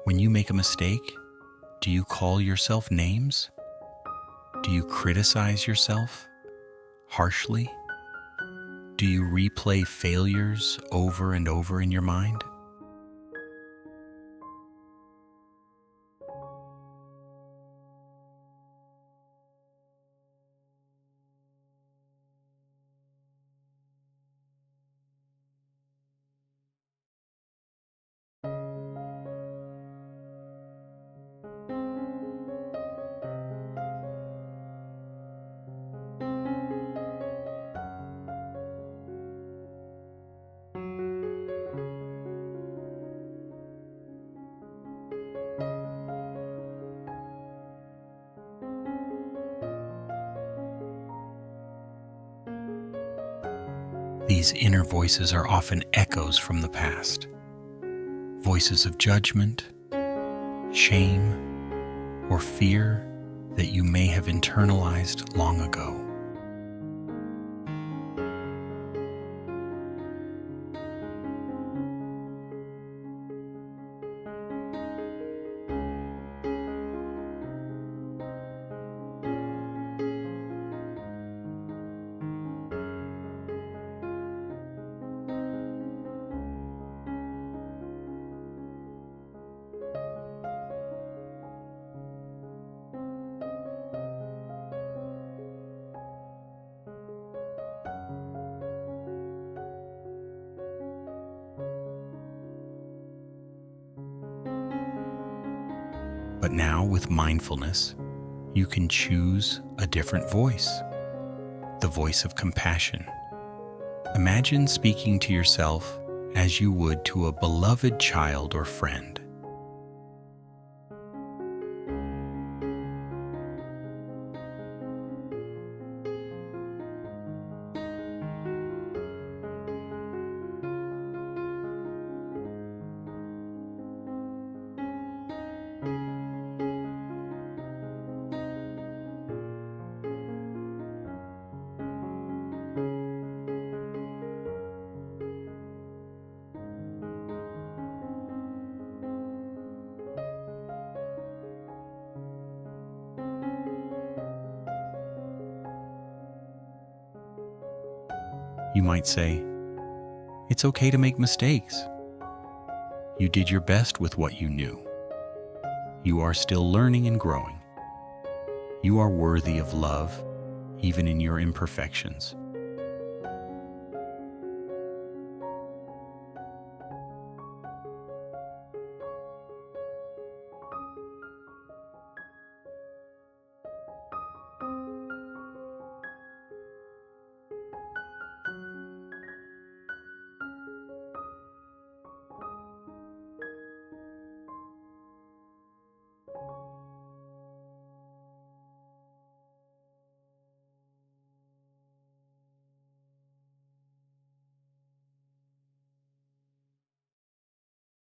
When you make a mistake, do you call yourself names? Do you criticize yourself harshly? Do you replay failures over and over in your mind? These inner voices are often echoes from the past, voices of judgment, shame, or fear that you may have internalized long ago. But now with mindfulness, you can choose a different voice, the voice of compassion. Imagine speaking to yourself as you would to a beloved child or friend. You might say, "It's okay to make mistakes. You did your best with what you knew. You are still learning and growing. You are worthy of love, even in your imperfections."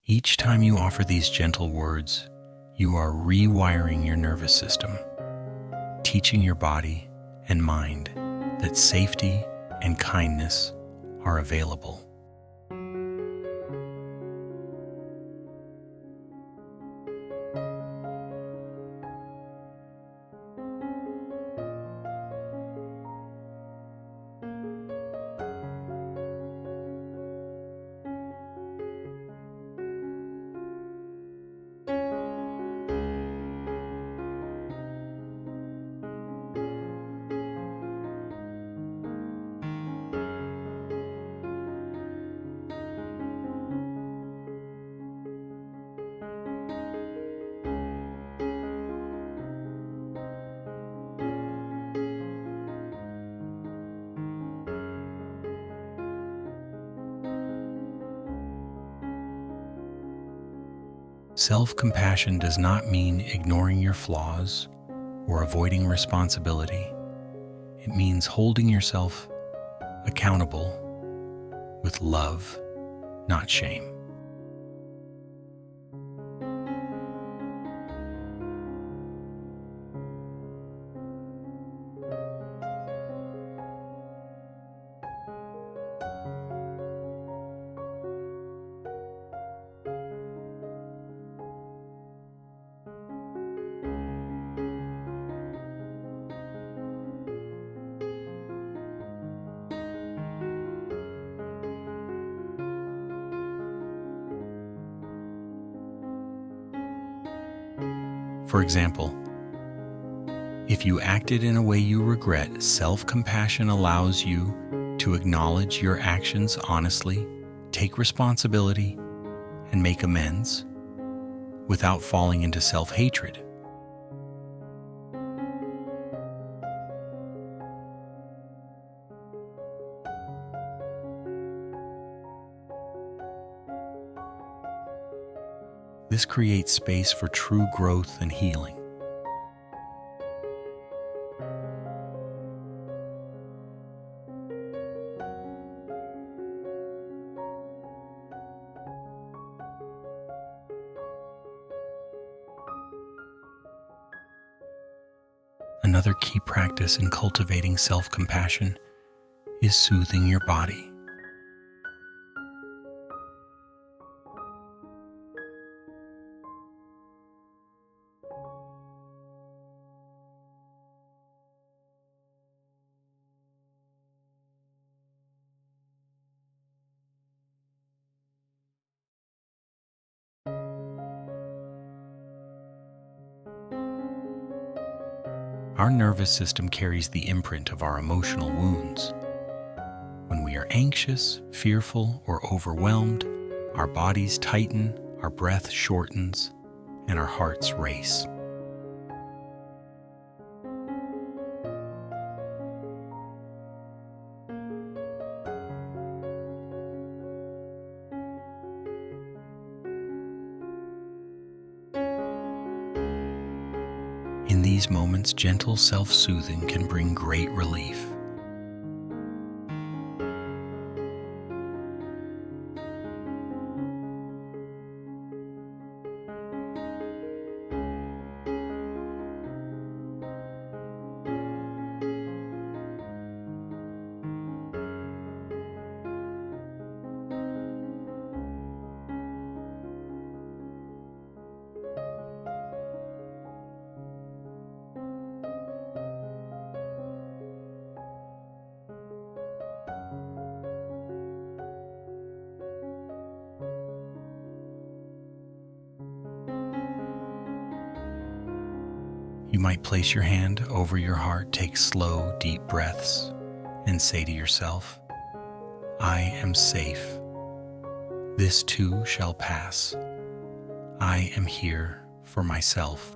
Each time you offer these gentle words, you are rewiring your nervous system, teaching your body and mind that safety and kindness are available. Self-compassion does not mean ignoring your flaws or avoiding responsibility. It means holding yourself accountable with love, not shame. For example, if you acted in a way you regret, self-compassion allows you to acknowledge your actions honestly, take responsibility, and make amends without falling into self-hatred. This creates space for true growth and healing. Another key practice in cultivating self-compassion is soothing your body. Our nervous system carries the imprint of our emotional wounds. When we are anxious, fearful, or overwhelmed, our bodies tighten, our breath shortens, and our hearts race. In these moments, gentle self-soothing can bring great relief. You might place your hand over your heart, take slow, deep breaths, and say to yourself, I am safe. This too shall pass. I am here for myself.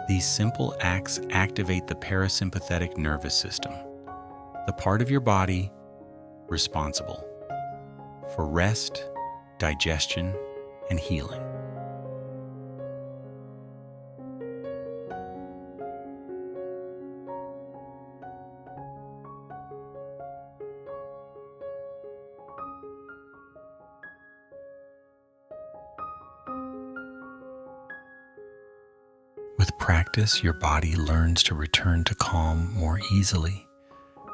These simple acts activate the parasympathetic nervous system, the part of your body responsible for rest, digestion, and healing. With practice, your body learns to return to calm more easily,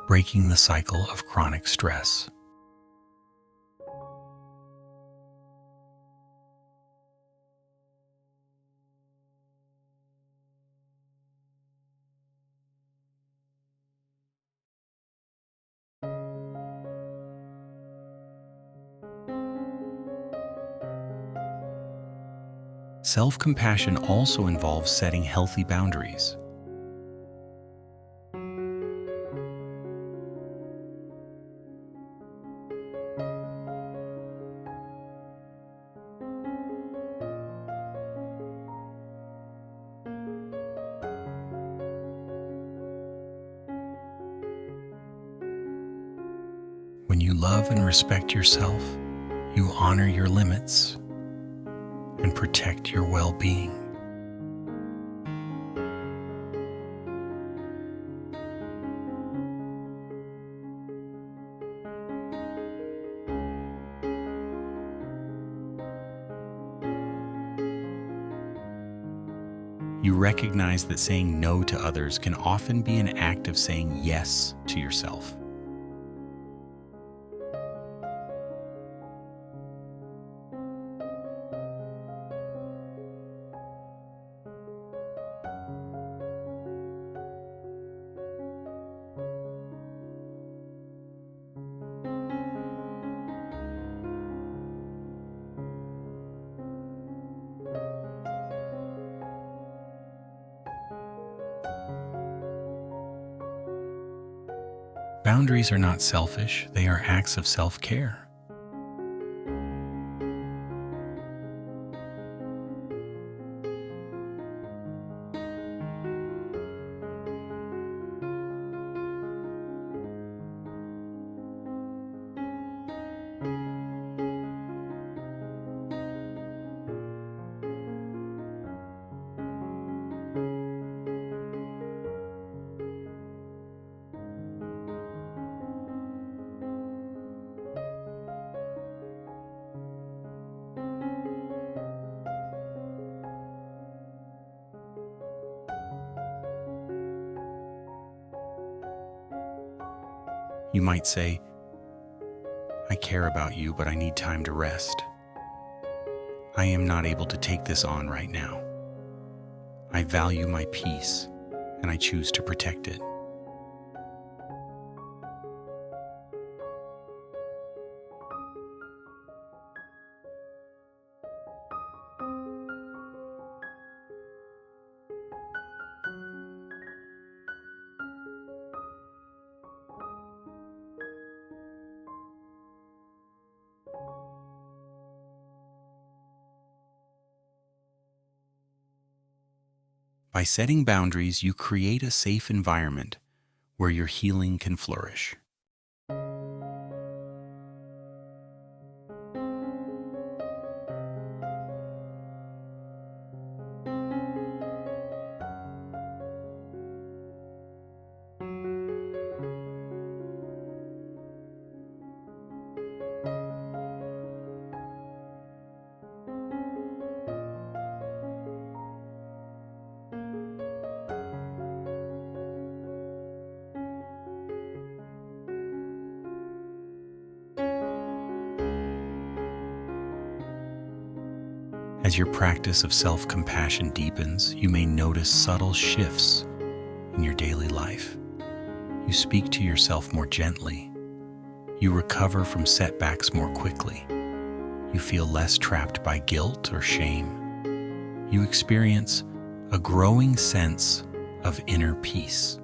breaking the cycle of chronic stress. Self-compassion also involves setting healthy boundaries. When you love and respect yourself, you honor your limits and protect your well-being. You recognize that saying no to others can often be an act of saying yes to yourself. Boundaries are not selfish, they are acts of self-care. You might say, I care about you, but I need time to rest. I am not able to take this on right now. I value my peace, and I choose to protect it. By setting boundaries, you create a safe environment where your healing can flourish. As your practice of self-compassion deepens, you may notice subtle shifts in your daily life. You speak to yourself more gently. You recover from setbacks more quickly. You feel less trapped by guilt or shame. You experience a growing sense of inner peace.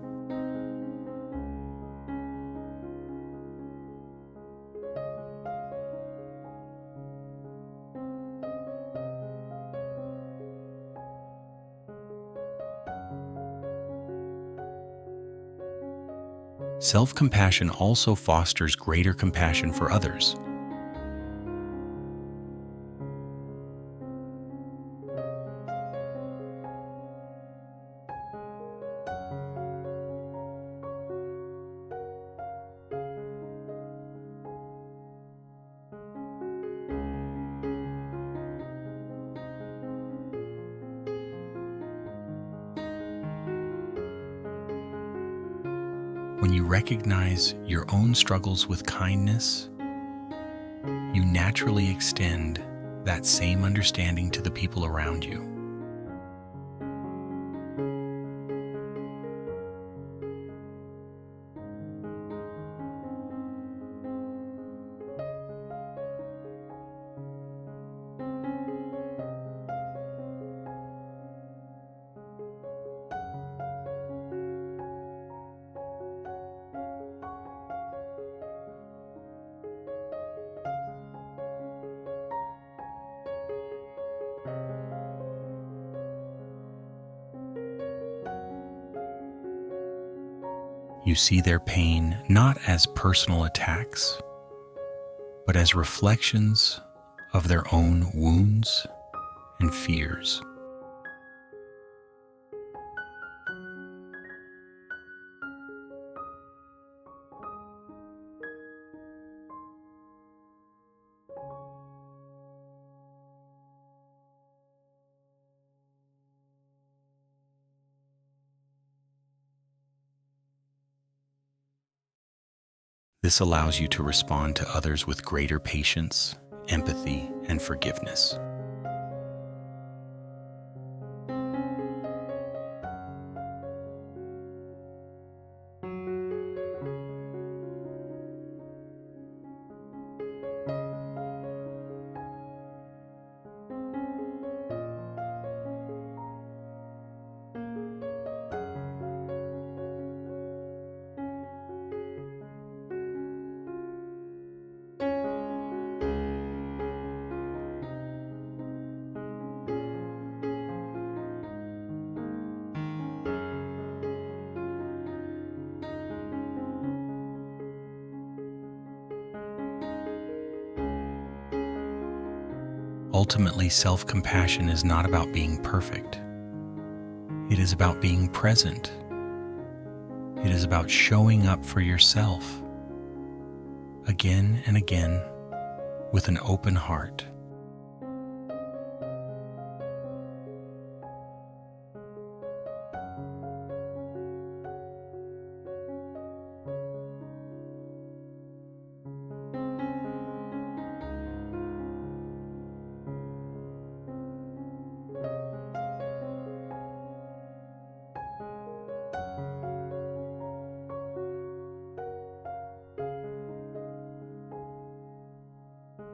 Self-compassion also fosters greater compassion for others. When you recognize your own struggles with kindness, you naturally extend that same understanding to the people around you. You see their pain not as personal attacks, but as reflections of their own wounds and fears. This allows you to respond to others with greater patience, empathy, and forgiveness. Ultimately, self-compassion is not about being perfect. It is about being present. It is about showing up for yourself again and again with an open heart.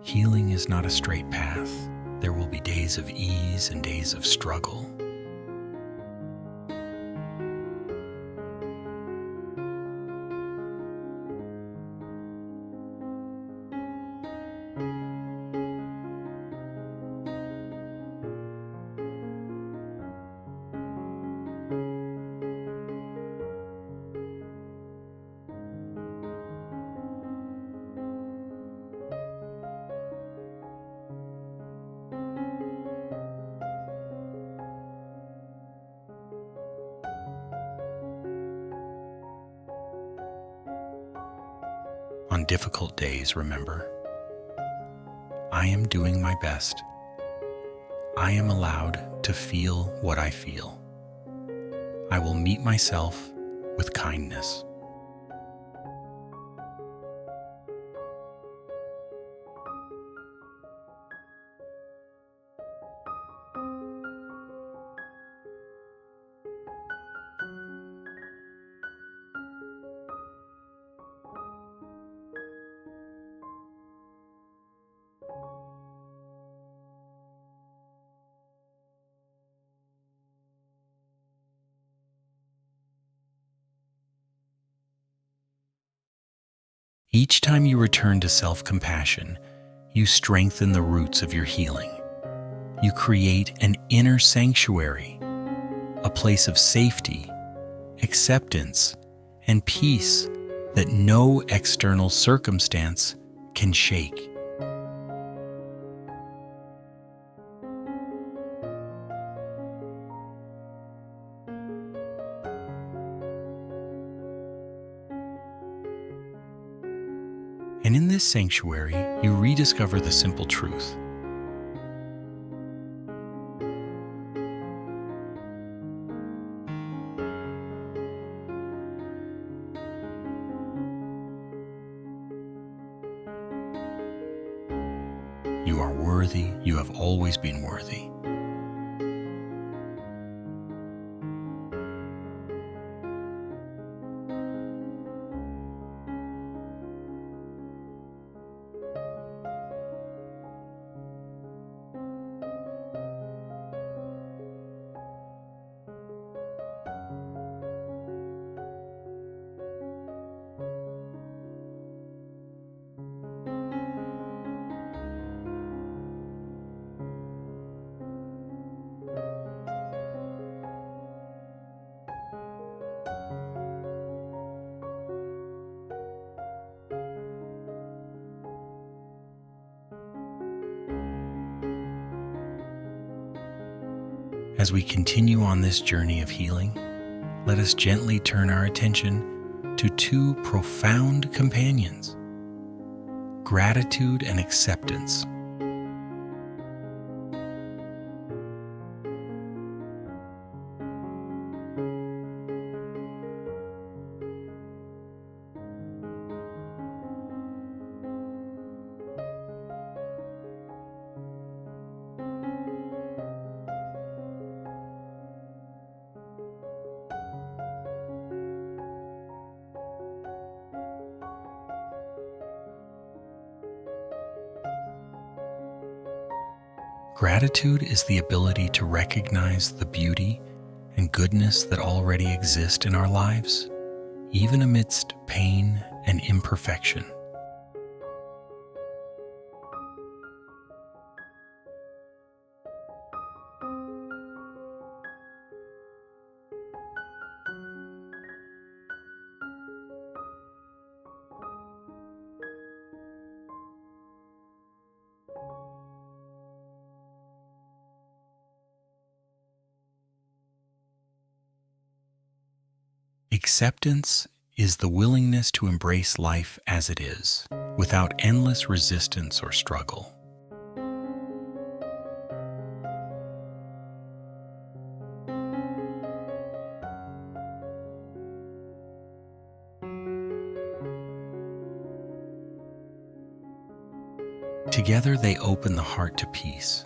Healing is not a straight path. There will be days of ease and days of struggle. On difficult days, remember, I am doing my best. I am allowed to feel what I feel. I will meet myself with kindness. Each time you return to self-compassion, you strengthen the roots of your healing. You create an inner sanctuary, a place of safety, acceptance, and peace that no external circumstance can shake. And in this sanctuary, you rediscover the simple truth. You are worthy. You have always been worthy. As we continue on this journey of healing, let us gently turn our attention to two profound companions: gratitude and acceptance. Gratitude is the ability to recognize the beauty and goodness that already exist in our lives, even amidst pain and imperfection. Acceptance is the willingness to embrace life as it is, without endless resistance or struggle. Together they open the heart to peace.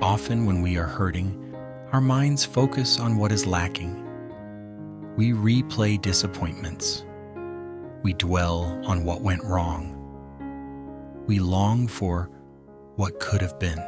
Often, when we are hurting, our minds focus on what is lacking. We replay disappointments. We dwell on what went wrong. We long for what could have been.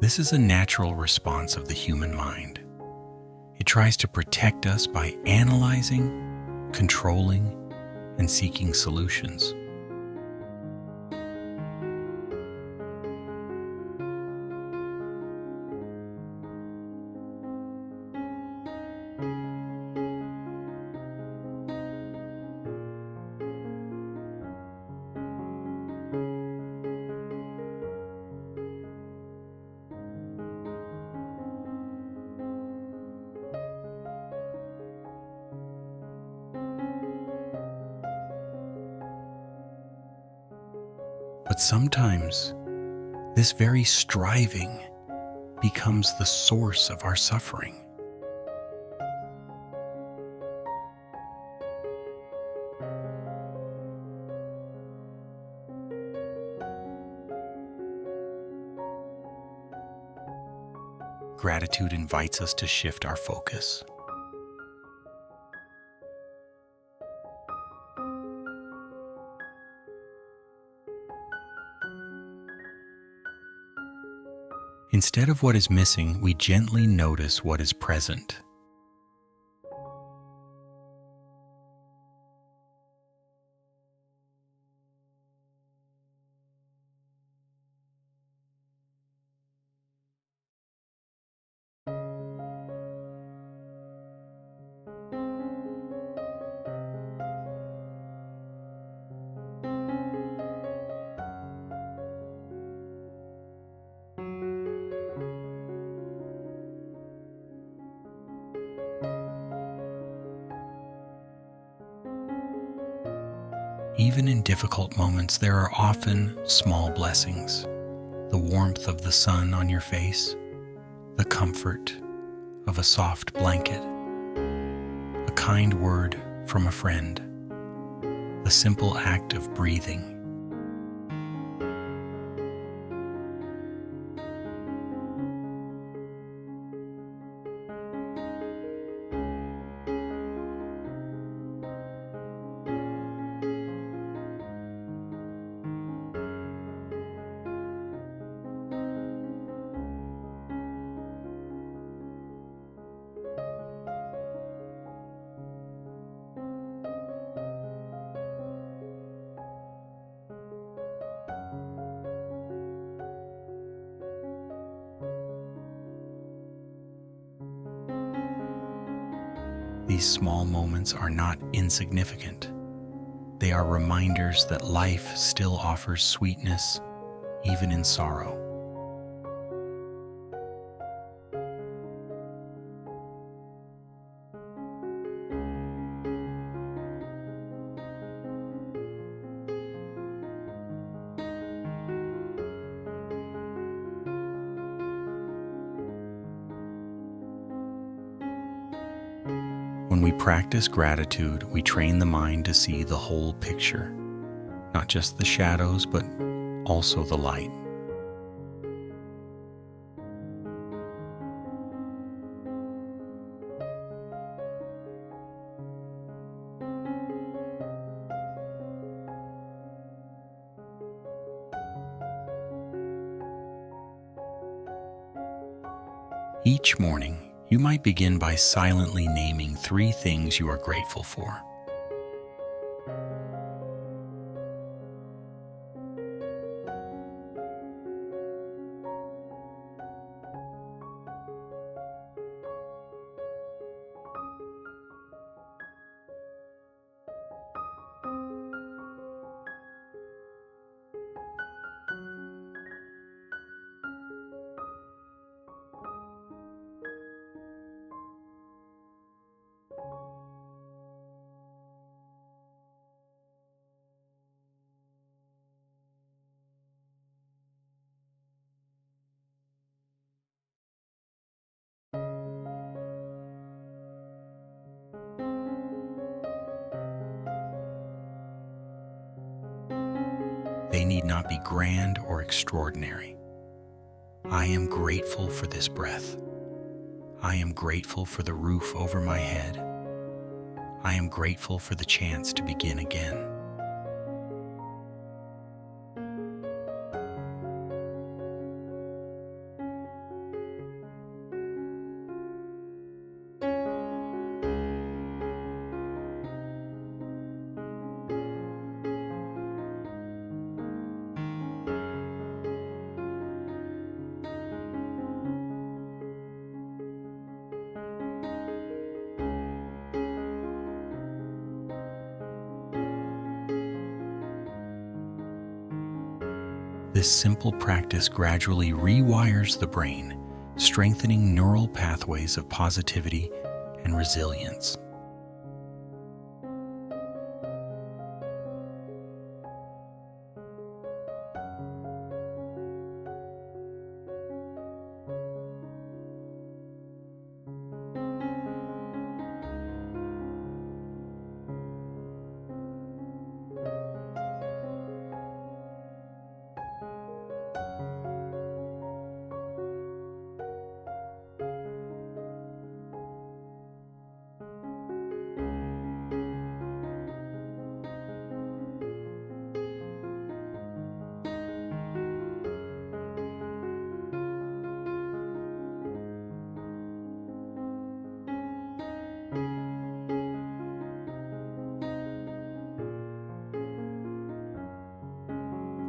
This is a natural response of the human mind. It tries to protect us by analyzing, controlling, and seeking solutions. But sometimes, this very striving becomes the source of our suffering. Gratitude invites us to shift our focus. Instead of what is missing, we gently notice what is present. Even in difficult moments, there are often small blessings. The warmth of the sun on your face, the comfort of a soft blanket, a kind word from a friend, the simple act of breathing. These small moments are not insignificant. They are reminders that life still offers sweetness, even in sorrow. When we practice gratitude, we train the mind to see the whole picture, not just the shadows, but also the light. Each morning, you might begin by silently naming 3 things you are grateful for. they need not be grand or extraordinary. I am grateful for this breath. I am grateful for the roof over my head. I am grateful for the chance to begin again. This simple practice gradually rewires the brain, strengthening neural pathways of positivity and resilience.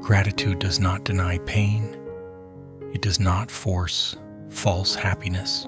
Gratitude does not deny pain. It does not force false happiness.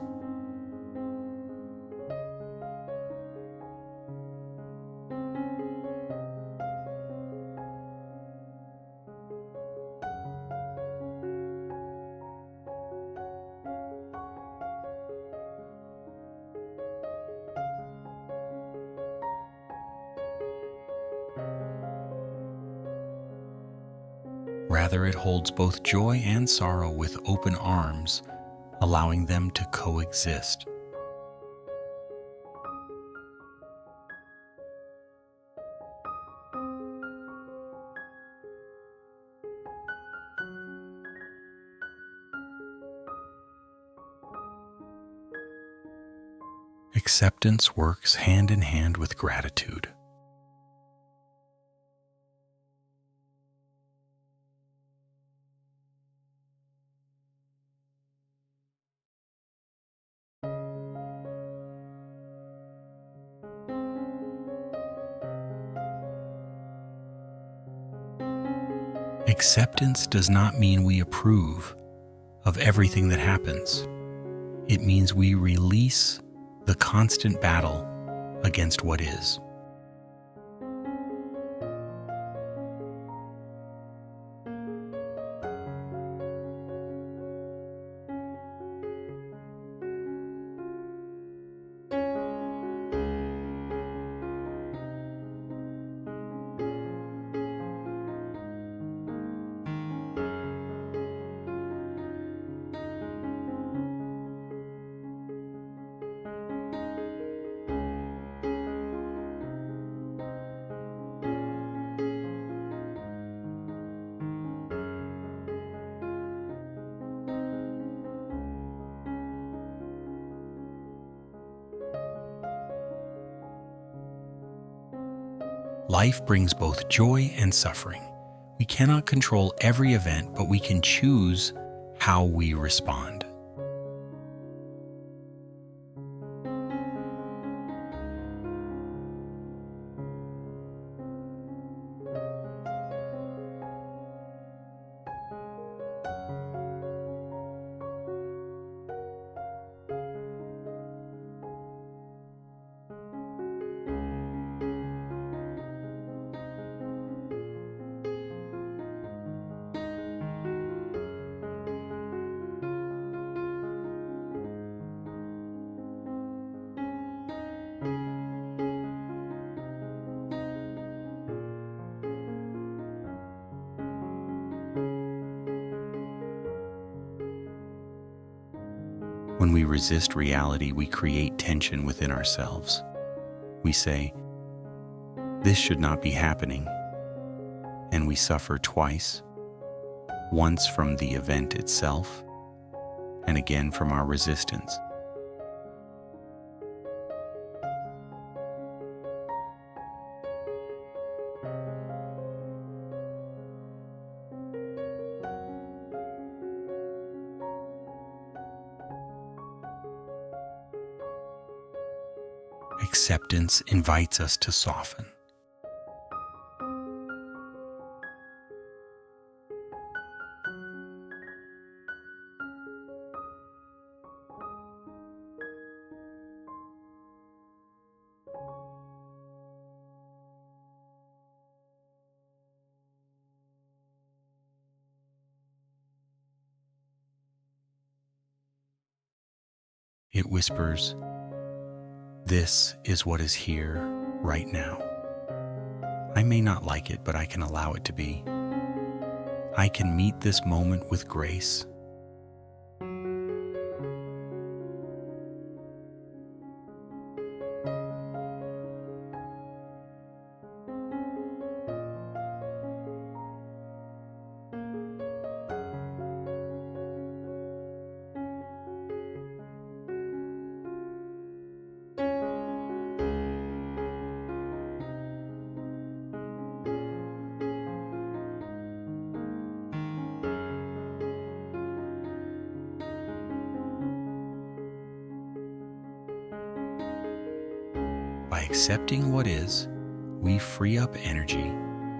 Rather, it holds both joy and sorrow with open arms, allowing them to coexist. Acceptance works hand in hand with gratitude. Acceptance does not mean we approve of everything that happens. It means we release the constant battle against what is. Life brings both joy and suffering. We cannot control every event, but we can choose how we respond. When we resist reality, we create tension within ourselves. We say, "This should not be happening," and we suffer twice, once from the event itself, and again from our resistance. Acceptance invites us to soften. It whispers, "This is what is here right now. I may not like it, but I can allow it to be. I can meet this moment with grace." By accepting what is, we free up energy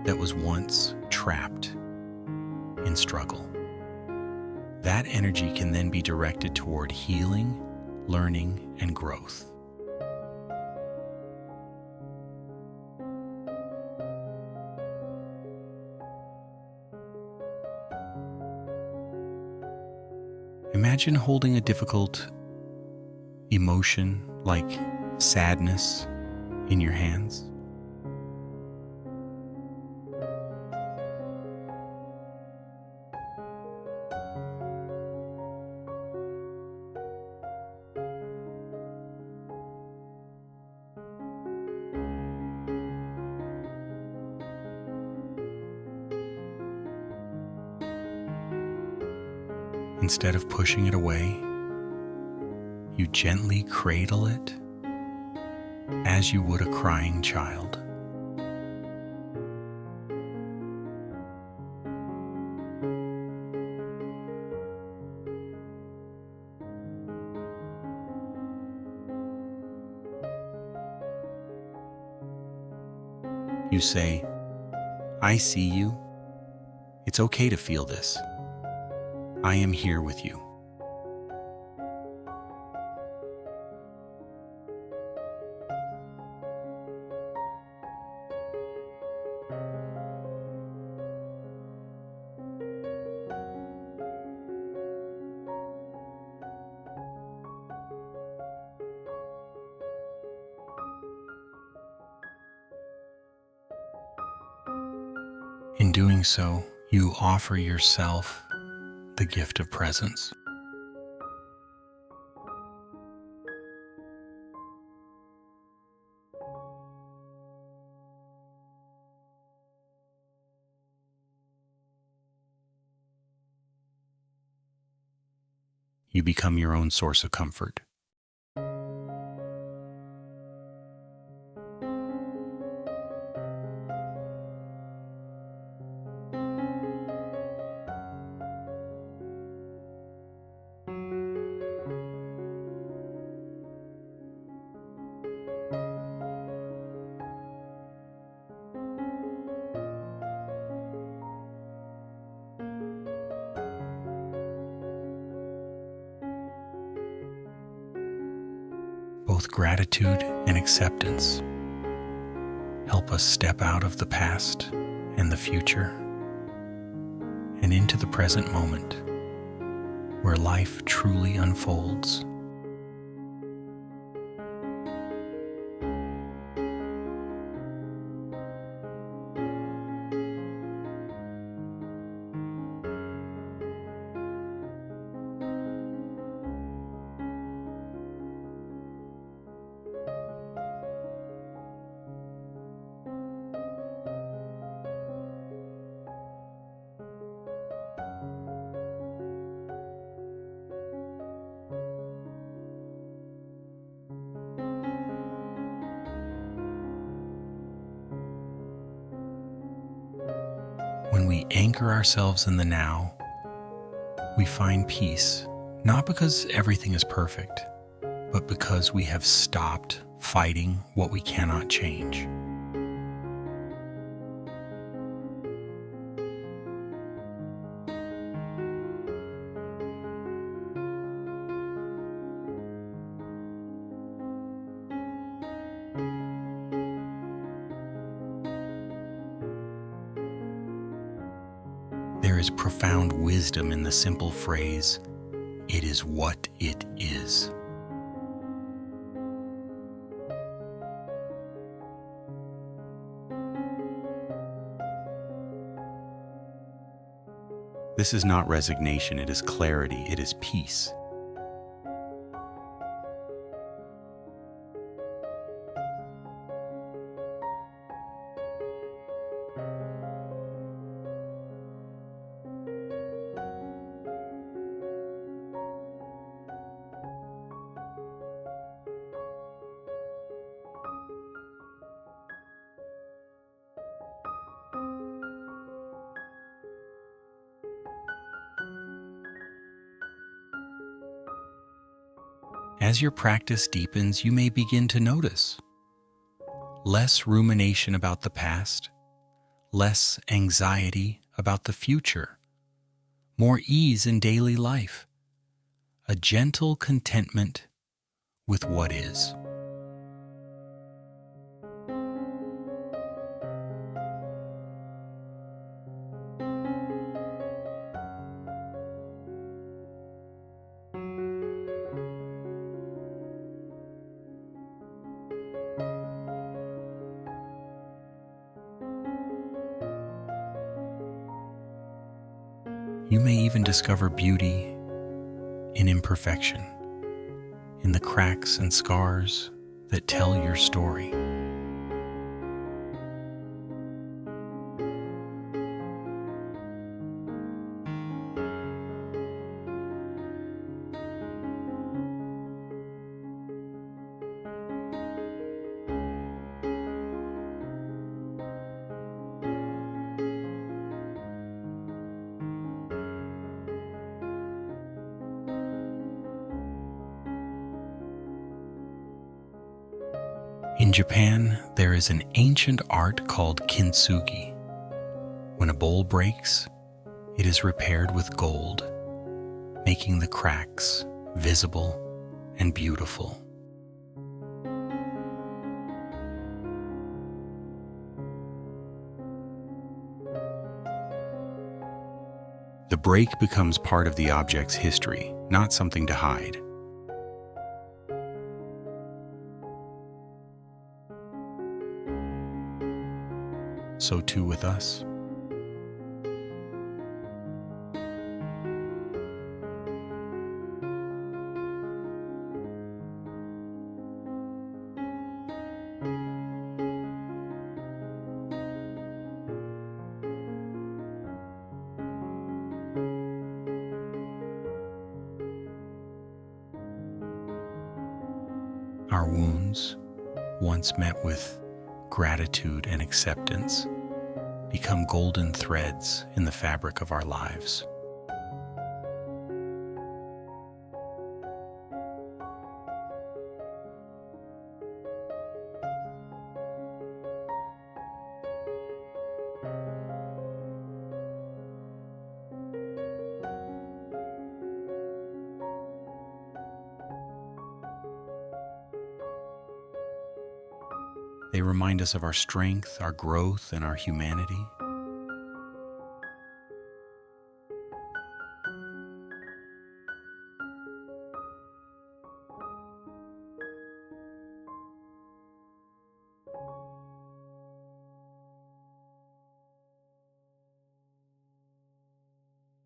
that was once trapped in struggle. That energy can then be directed toward healing, learning, and growth. Imagine holding a difficult emotion like sadness in your hands. Instead of pushing it away, you gently cradle it as you would a crying child. You say, "I see you. It's okay to feel this. I am here with you." In doing so, you offer yourself the gift of presence. You become your own source of comfort. Both gratitude and acceptance help us step out of the past and the future and into the present moment where life truly unfolds. When we anchor ourselves in the now, we find peace, not because everything is perfect, but because we have stopped fighting what we cannot change. There is profound wisdom in the simple phrase, "It is what it is." This is not resignation, it is clarity, it is peace. As your practice deepens, you may begin to notice less rumination about the past, less anxiety about the future, more ease in daily life, a gentle contentment with what is. You may even discover beauty in imperfection, in the cracks and scars that tell your story. In Japan, there is an ancient art called kintsugi. When a bowl breaks, it is repaired with gold, making the cracks visible and beautiful. The break becomes part of the object's history, not something to hide. So too with us. Our wounds, once met with gratitude and acceptance, become golden threads in the fabric of our lives. They remind us of our strength, our growth, and our humanity.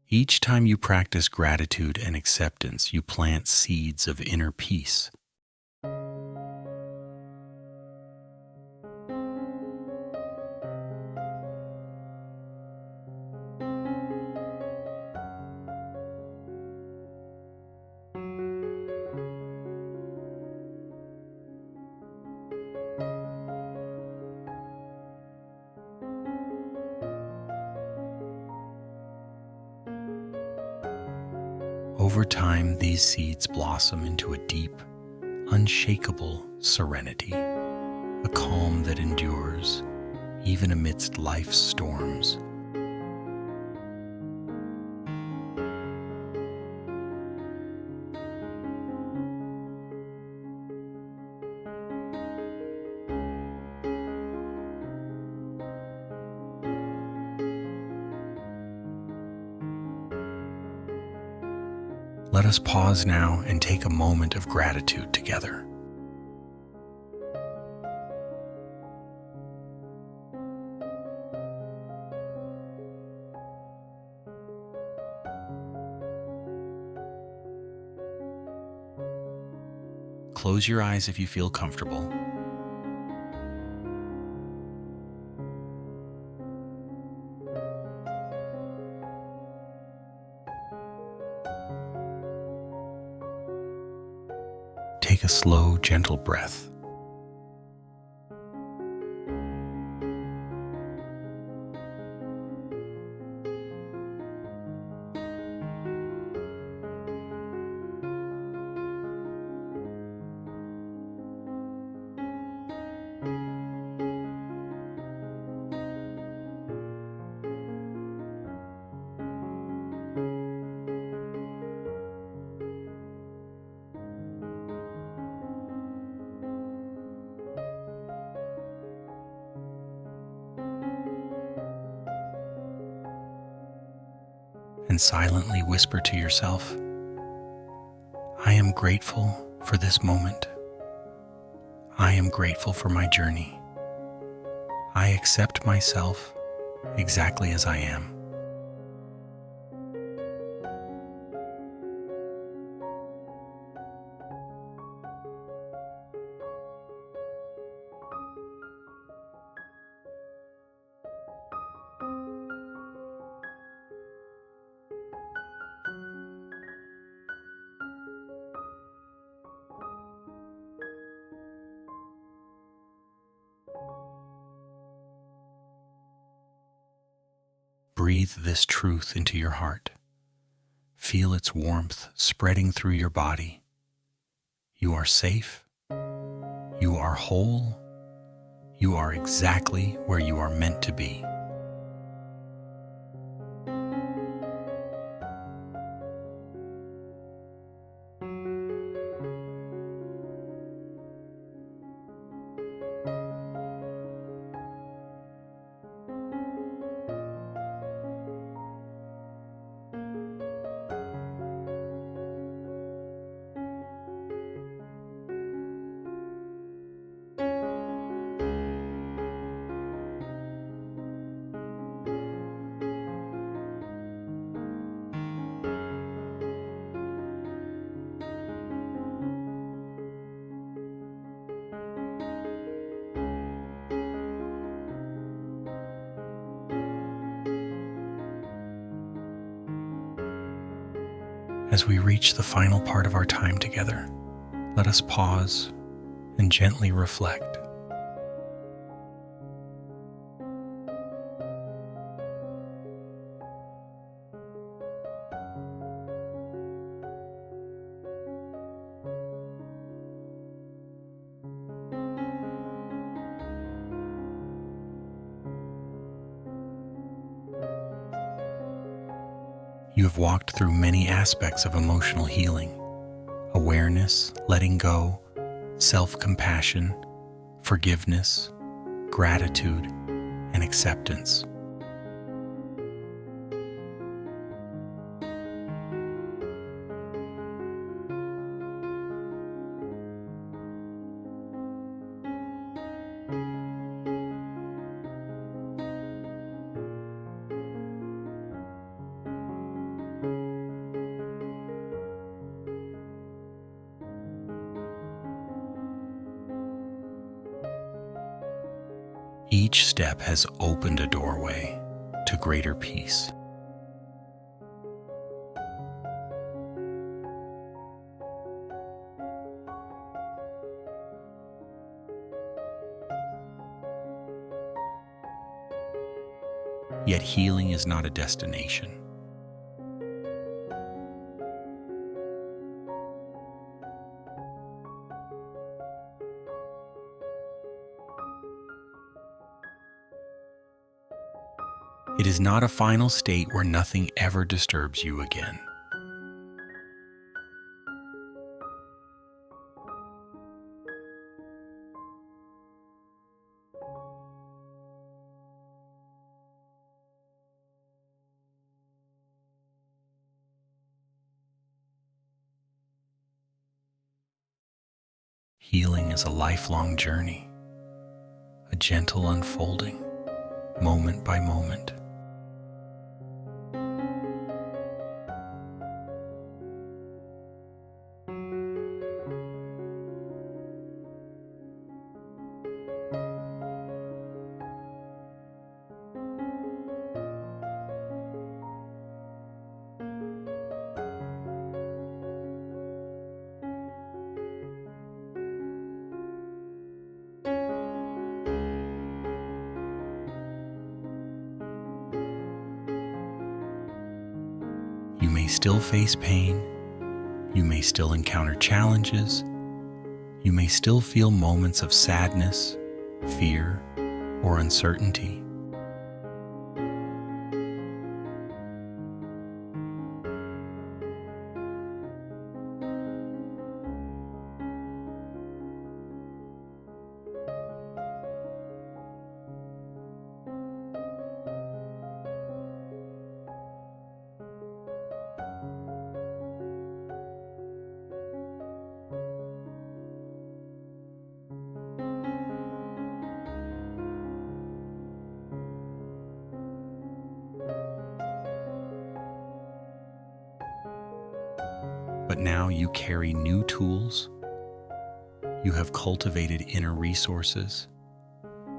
Each time you practice gratitude and acceptance, you plant seeds of inner peace. Over time, these seeds blossom into a deep, unshakable serenity, a calm that endures even amidst life's storms. Let us pause now and take a moment of gratitude together. Close your eyes if you feel comfortable. Take a slow, gentle breath. And silently whisper to yourself, I am grateful for this moment. I am grateful for my journey. I accept myself exactly as I am. Breathe this truth into your heart. Feel its warmth spreading through your body. You are safe. You are whole. You are exactly where you are meant to be. As we reach the final part of our time together, let us pause and gently reflect. You have walked through many aspects of emotional healing: awareness, letting go, self-compassion, forgiveness, gratitude, and acceptance. Each step has opened a doorway to greater peace. Yet healing is not a destination. It is not a final state where nothing ever disturbs you again. Healing is a lifelong journey, a gentle unfolding, moment by moment. You may still face pain, you may still encounter challenges, you may still feel moments of sadness, fear, or uncertainty. But now you carry new tools, you have cultivated inner resources,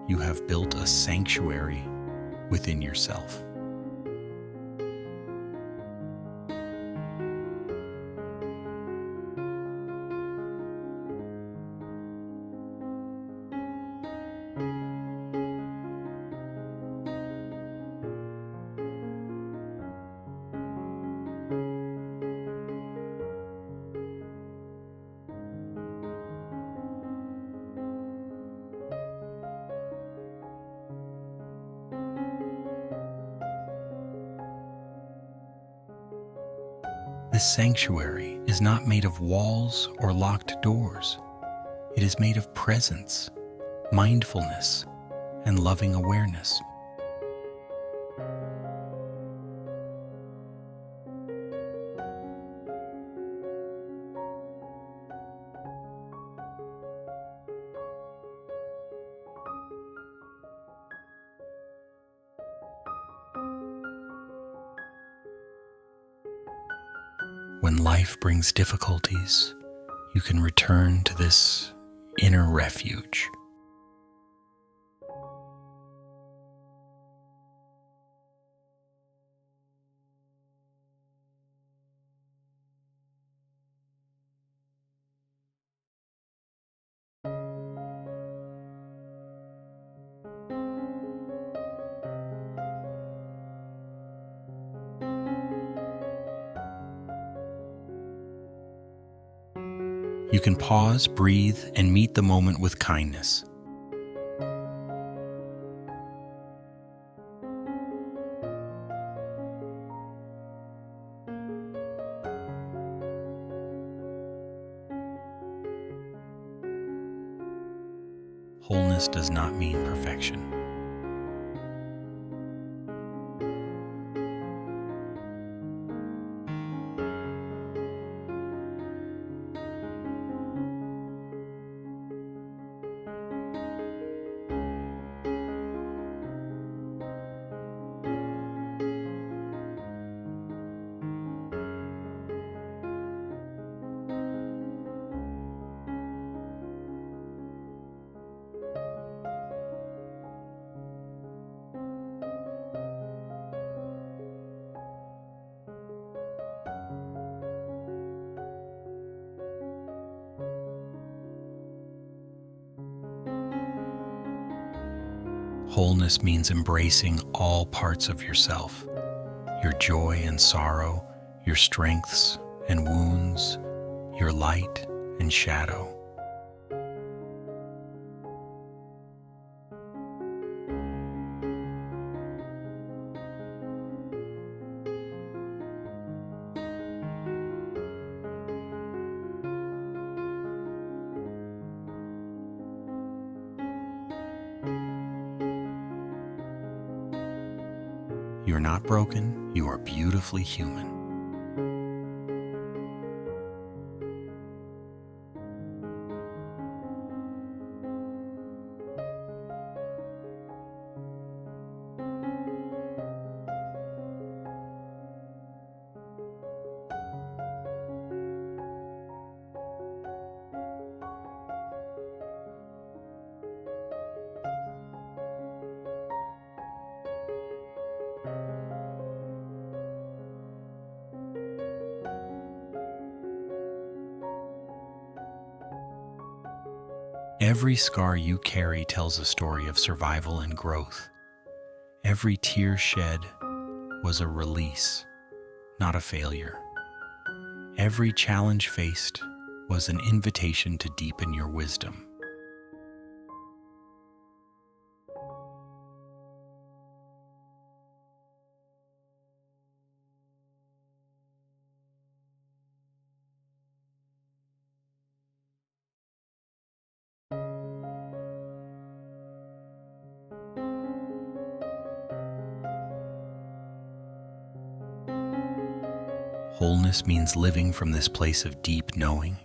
you have built a sanctuary within yourself. This sanctuary is not made of walls or locked doors. It is made of presence, mindfulness, and loving awareness. When life brings difficulties, you can return to this inner refuge. You can pause, breathe, and meet the moment with kindness. Wholeness does not mean perfection. Wholeness means embracing all parts of yourself, your joy and sorrow, your strengths and wounds, your light and shadow. You're not broken, you are beautifully human. Every scar you carry tells a story of survival and growth. Every tear shed was a release, not a failure. Every challenge faced was an invitation to deepen your wisdom. Wholeness means living from this place of deep knowing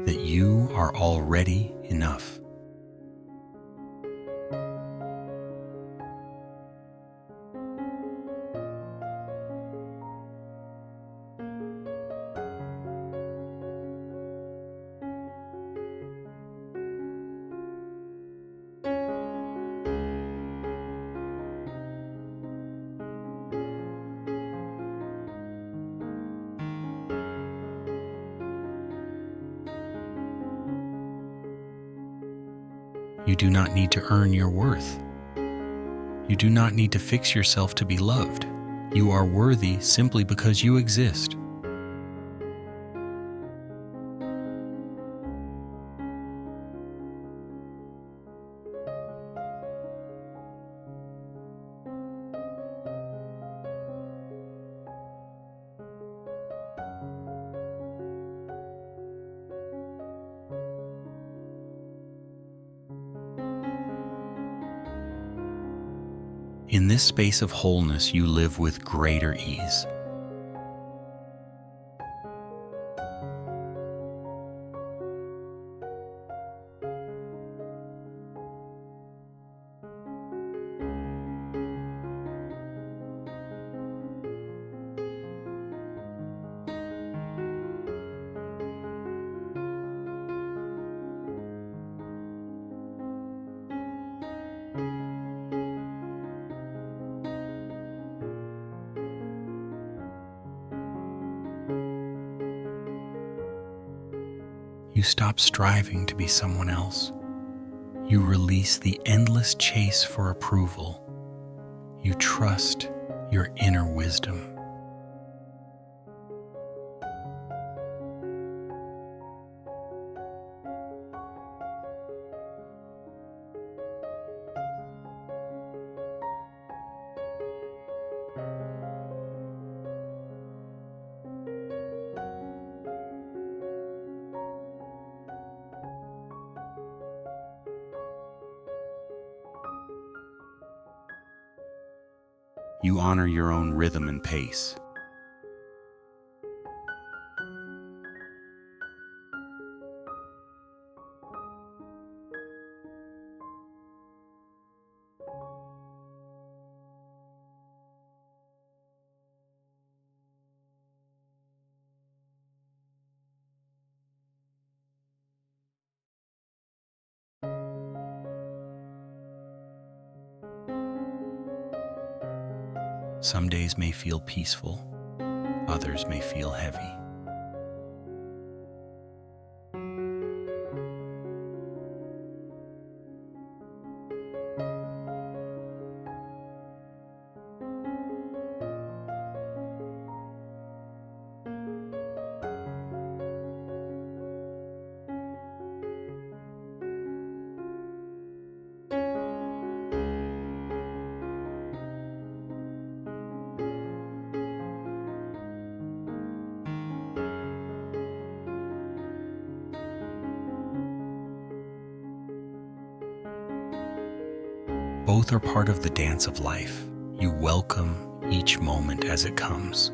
that you are already enough. You do not need to earn your worth. You do not need to fix yourself to be loved. You are worthy simply because you exist. In this space of wholeness, you live with greater ease. You stop striving to be someone else. You release the endless chase for approval. You trust your inner wisdom. You honor your own rhythm and pace. Some days may feel peaceful, others may feel heavy. Both are part of the dance of life. You welcome each moment as it comes.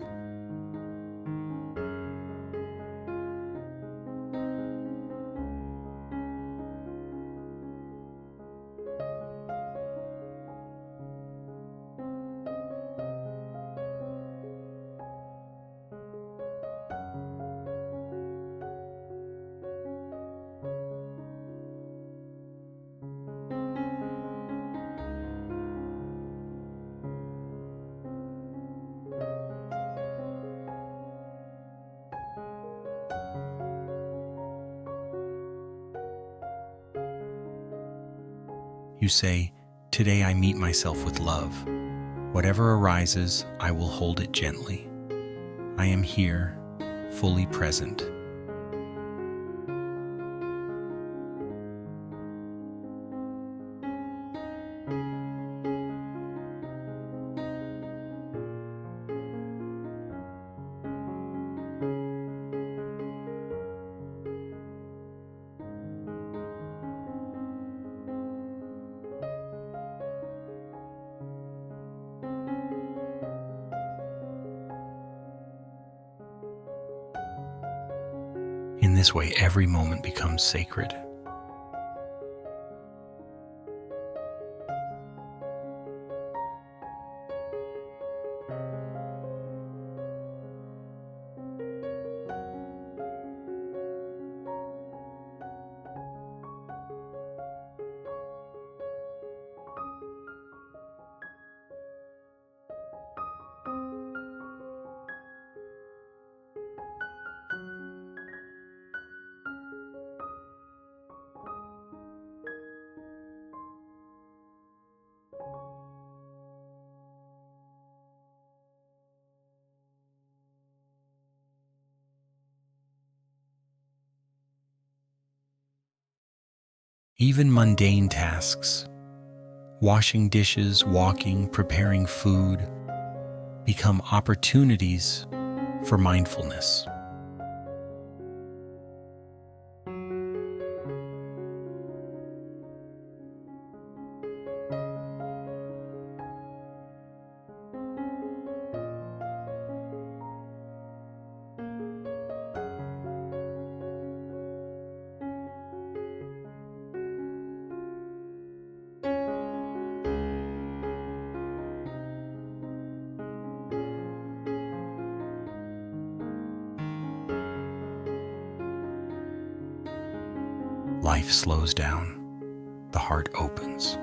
You say, "Today I meet myself with love. Whatever arises, I will hold it gently. I am here, fully present." In this way, every moment becomes sacred. Even mundane tasks, washing dishes, walking, preparing food, become opportunities for mindfulness. Life slows down, the heart opens.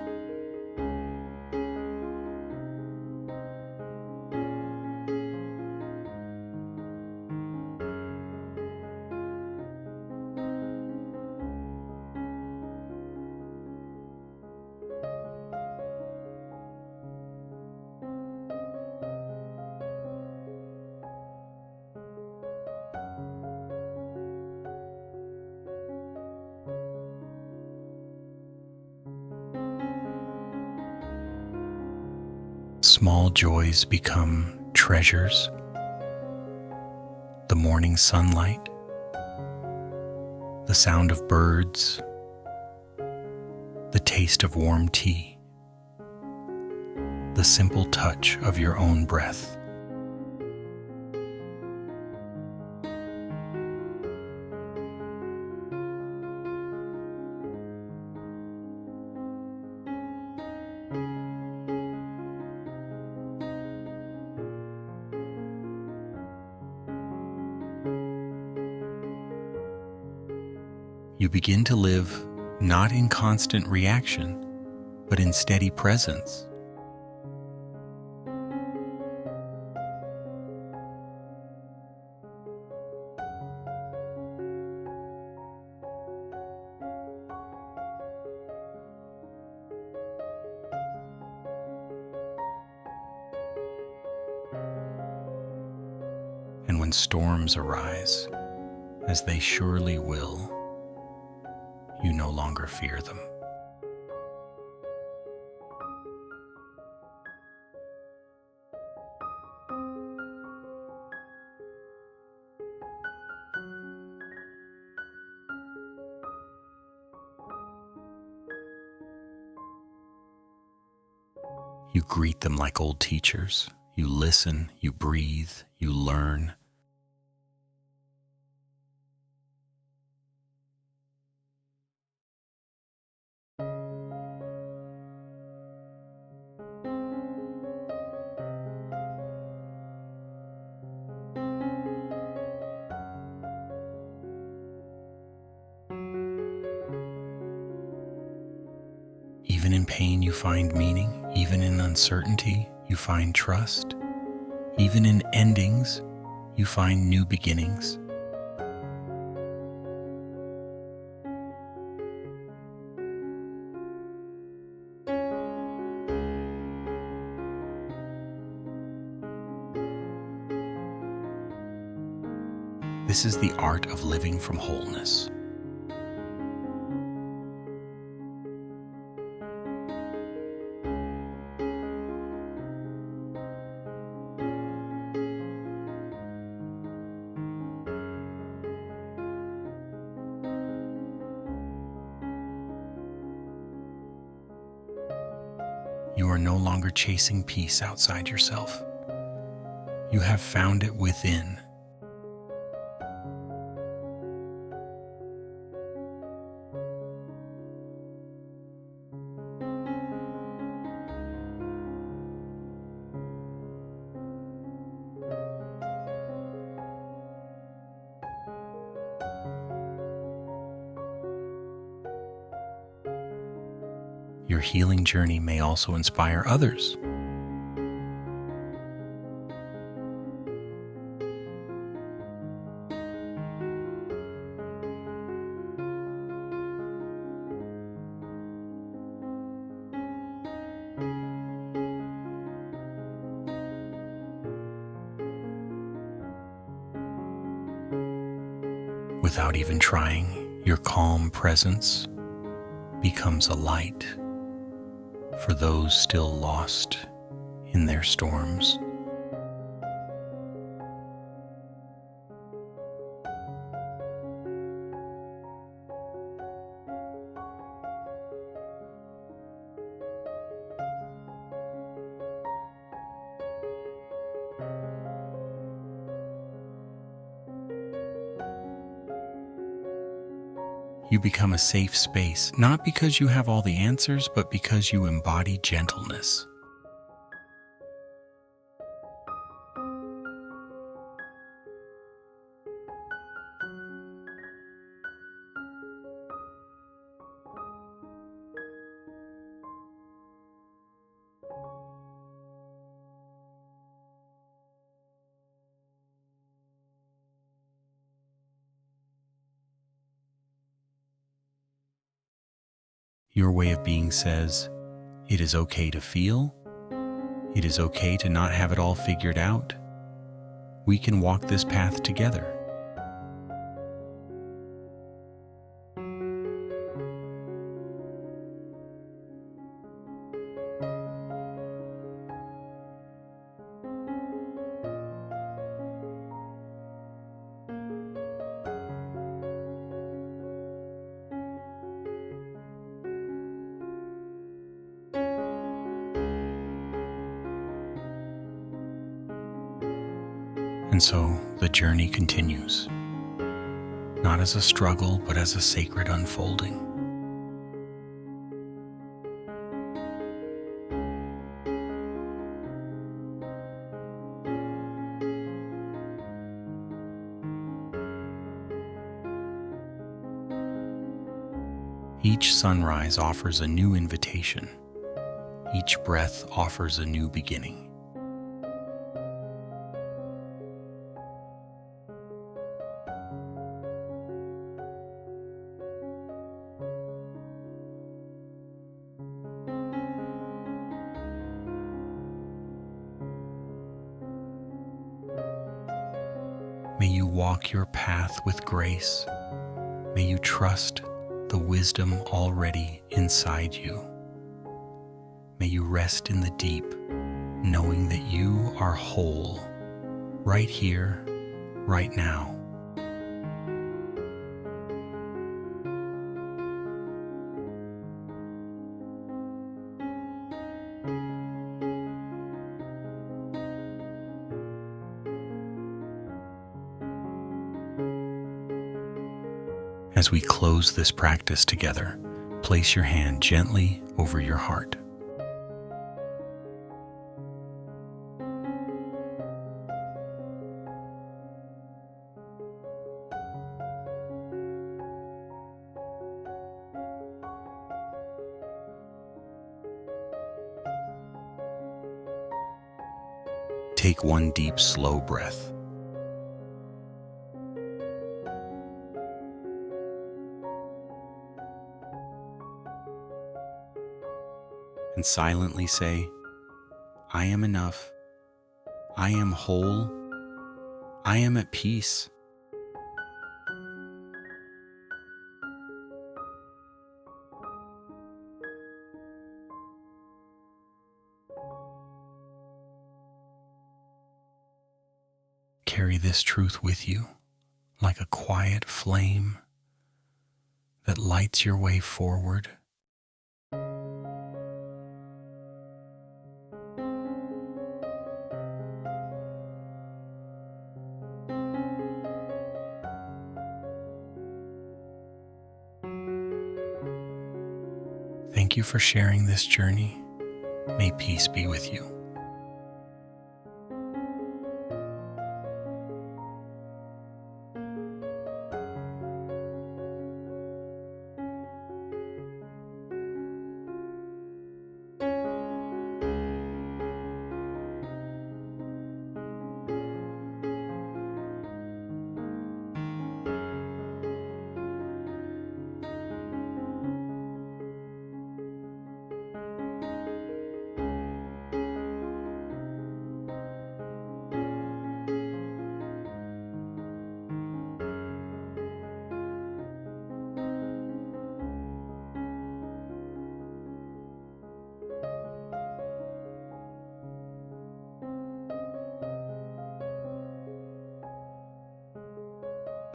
Small joys become treasures. The morning sunlight, the sound of birds, the taste of warm tea, the simple touch of your own breath. You begin to live not in constant reaction, but in steady presence. And when storms arise, as they surely will, you no longer fear them. You greet them like old teachers. You listen, you breathe, you learn. Even in pain, you find meaning. Even in uncertainty, you find trust. Even in endings, you find new beginnings. This is the art of living from wholeness. You are no longer chasing peace outside yourself. You have found it within. Your healing journey may also inspire others. Without even trying, your calm presence becomes a light for those still lost in their storms. You become a safe space, not because you have all the answers, but because you embody gentleness. Your way of being says, it is okay to feel. It is okay to not have it all figured out. We can walk this path together. And so the journey continues, not as a struggle, but as a sacred unfolding. Each sunrise offers a new invitation. Each breath offers a new beginning. May you walk your path with grace. May you trust the wisdom already inside you. May you rest in the deep, knowing that you are whole, right here, right now. As we close this practice together, place your hand gently over your heart. Take one deep, slow breath. And silently say, I am enough. I am whole. I am at peace. Carry this truth with you like a quiet flame that lights your way forward. Thank you for sharing this journey. May peace be with you.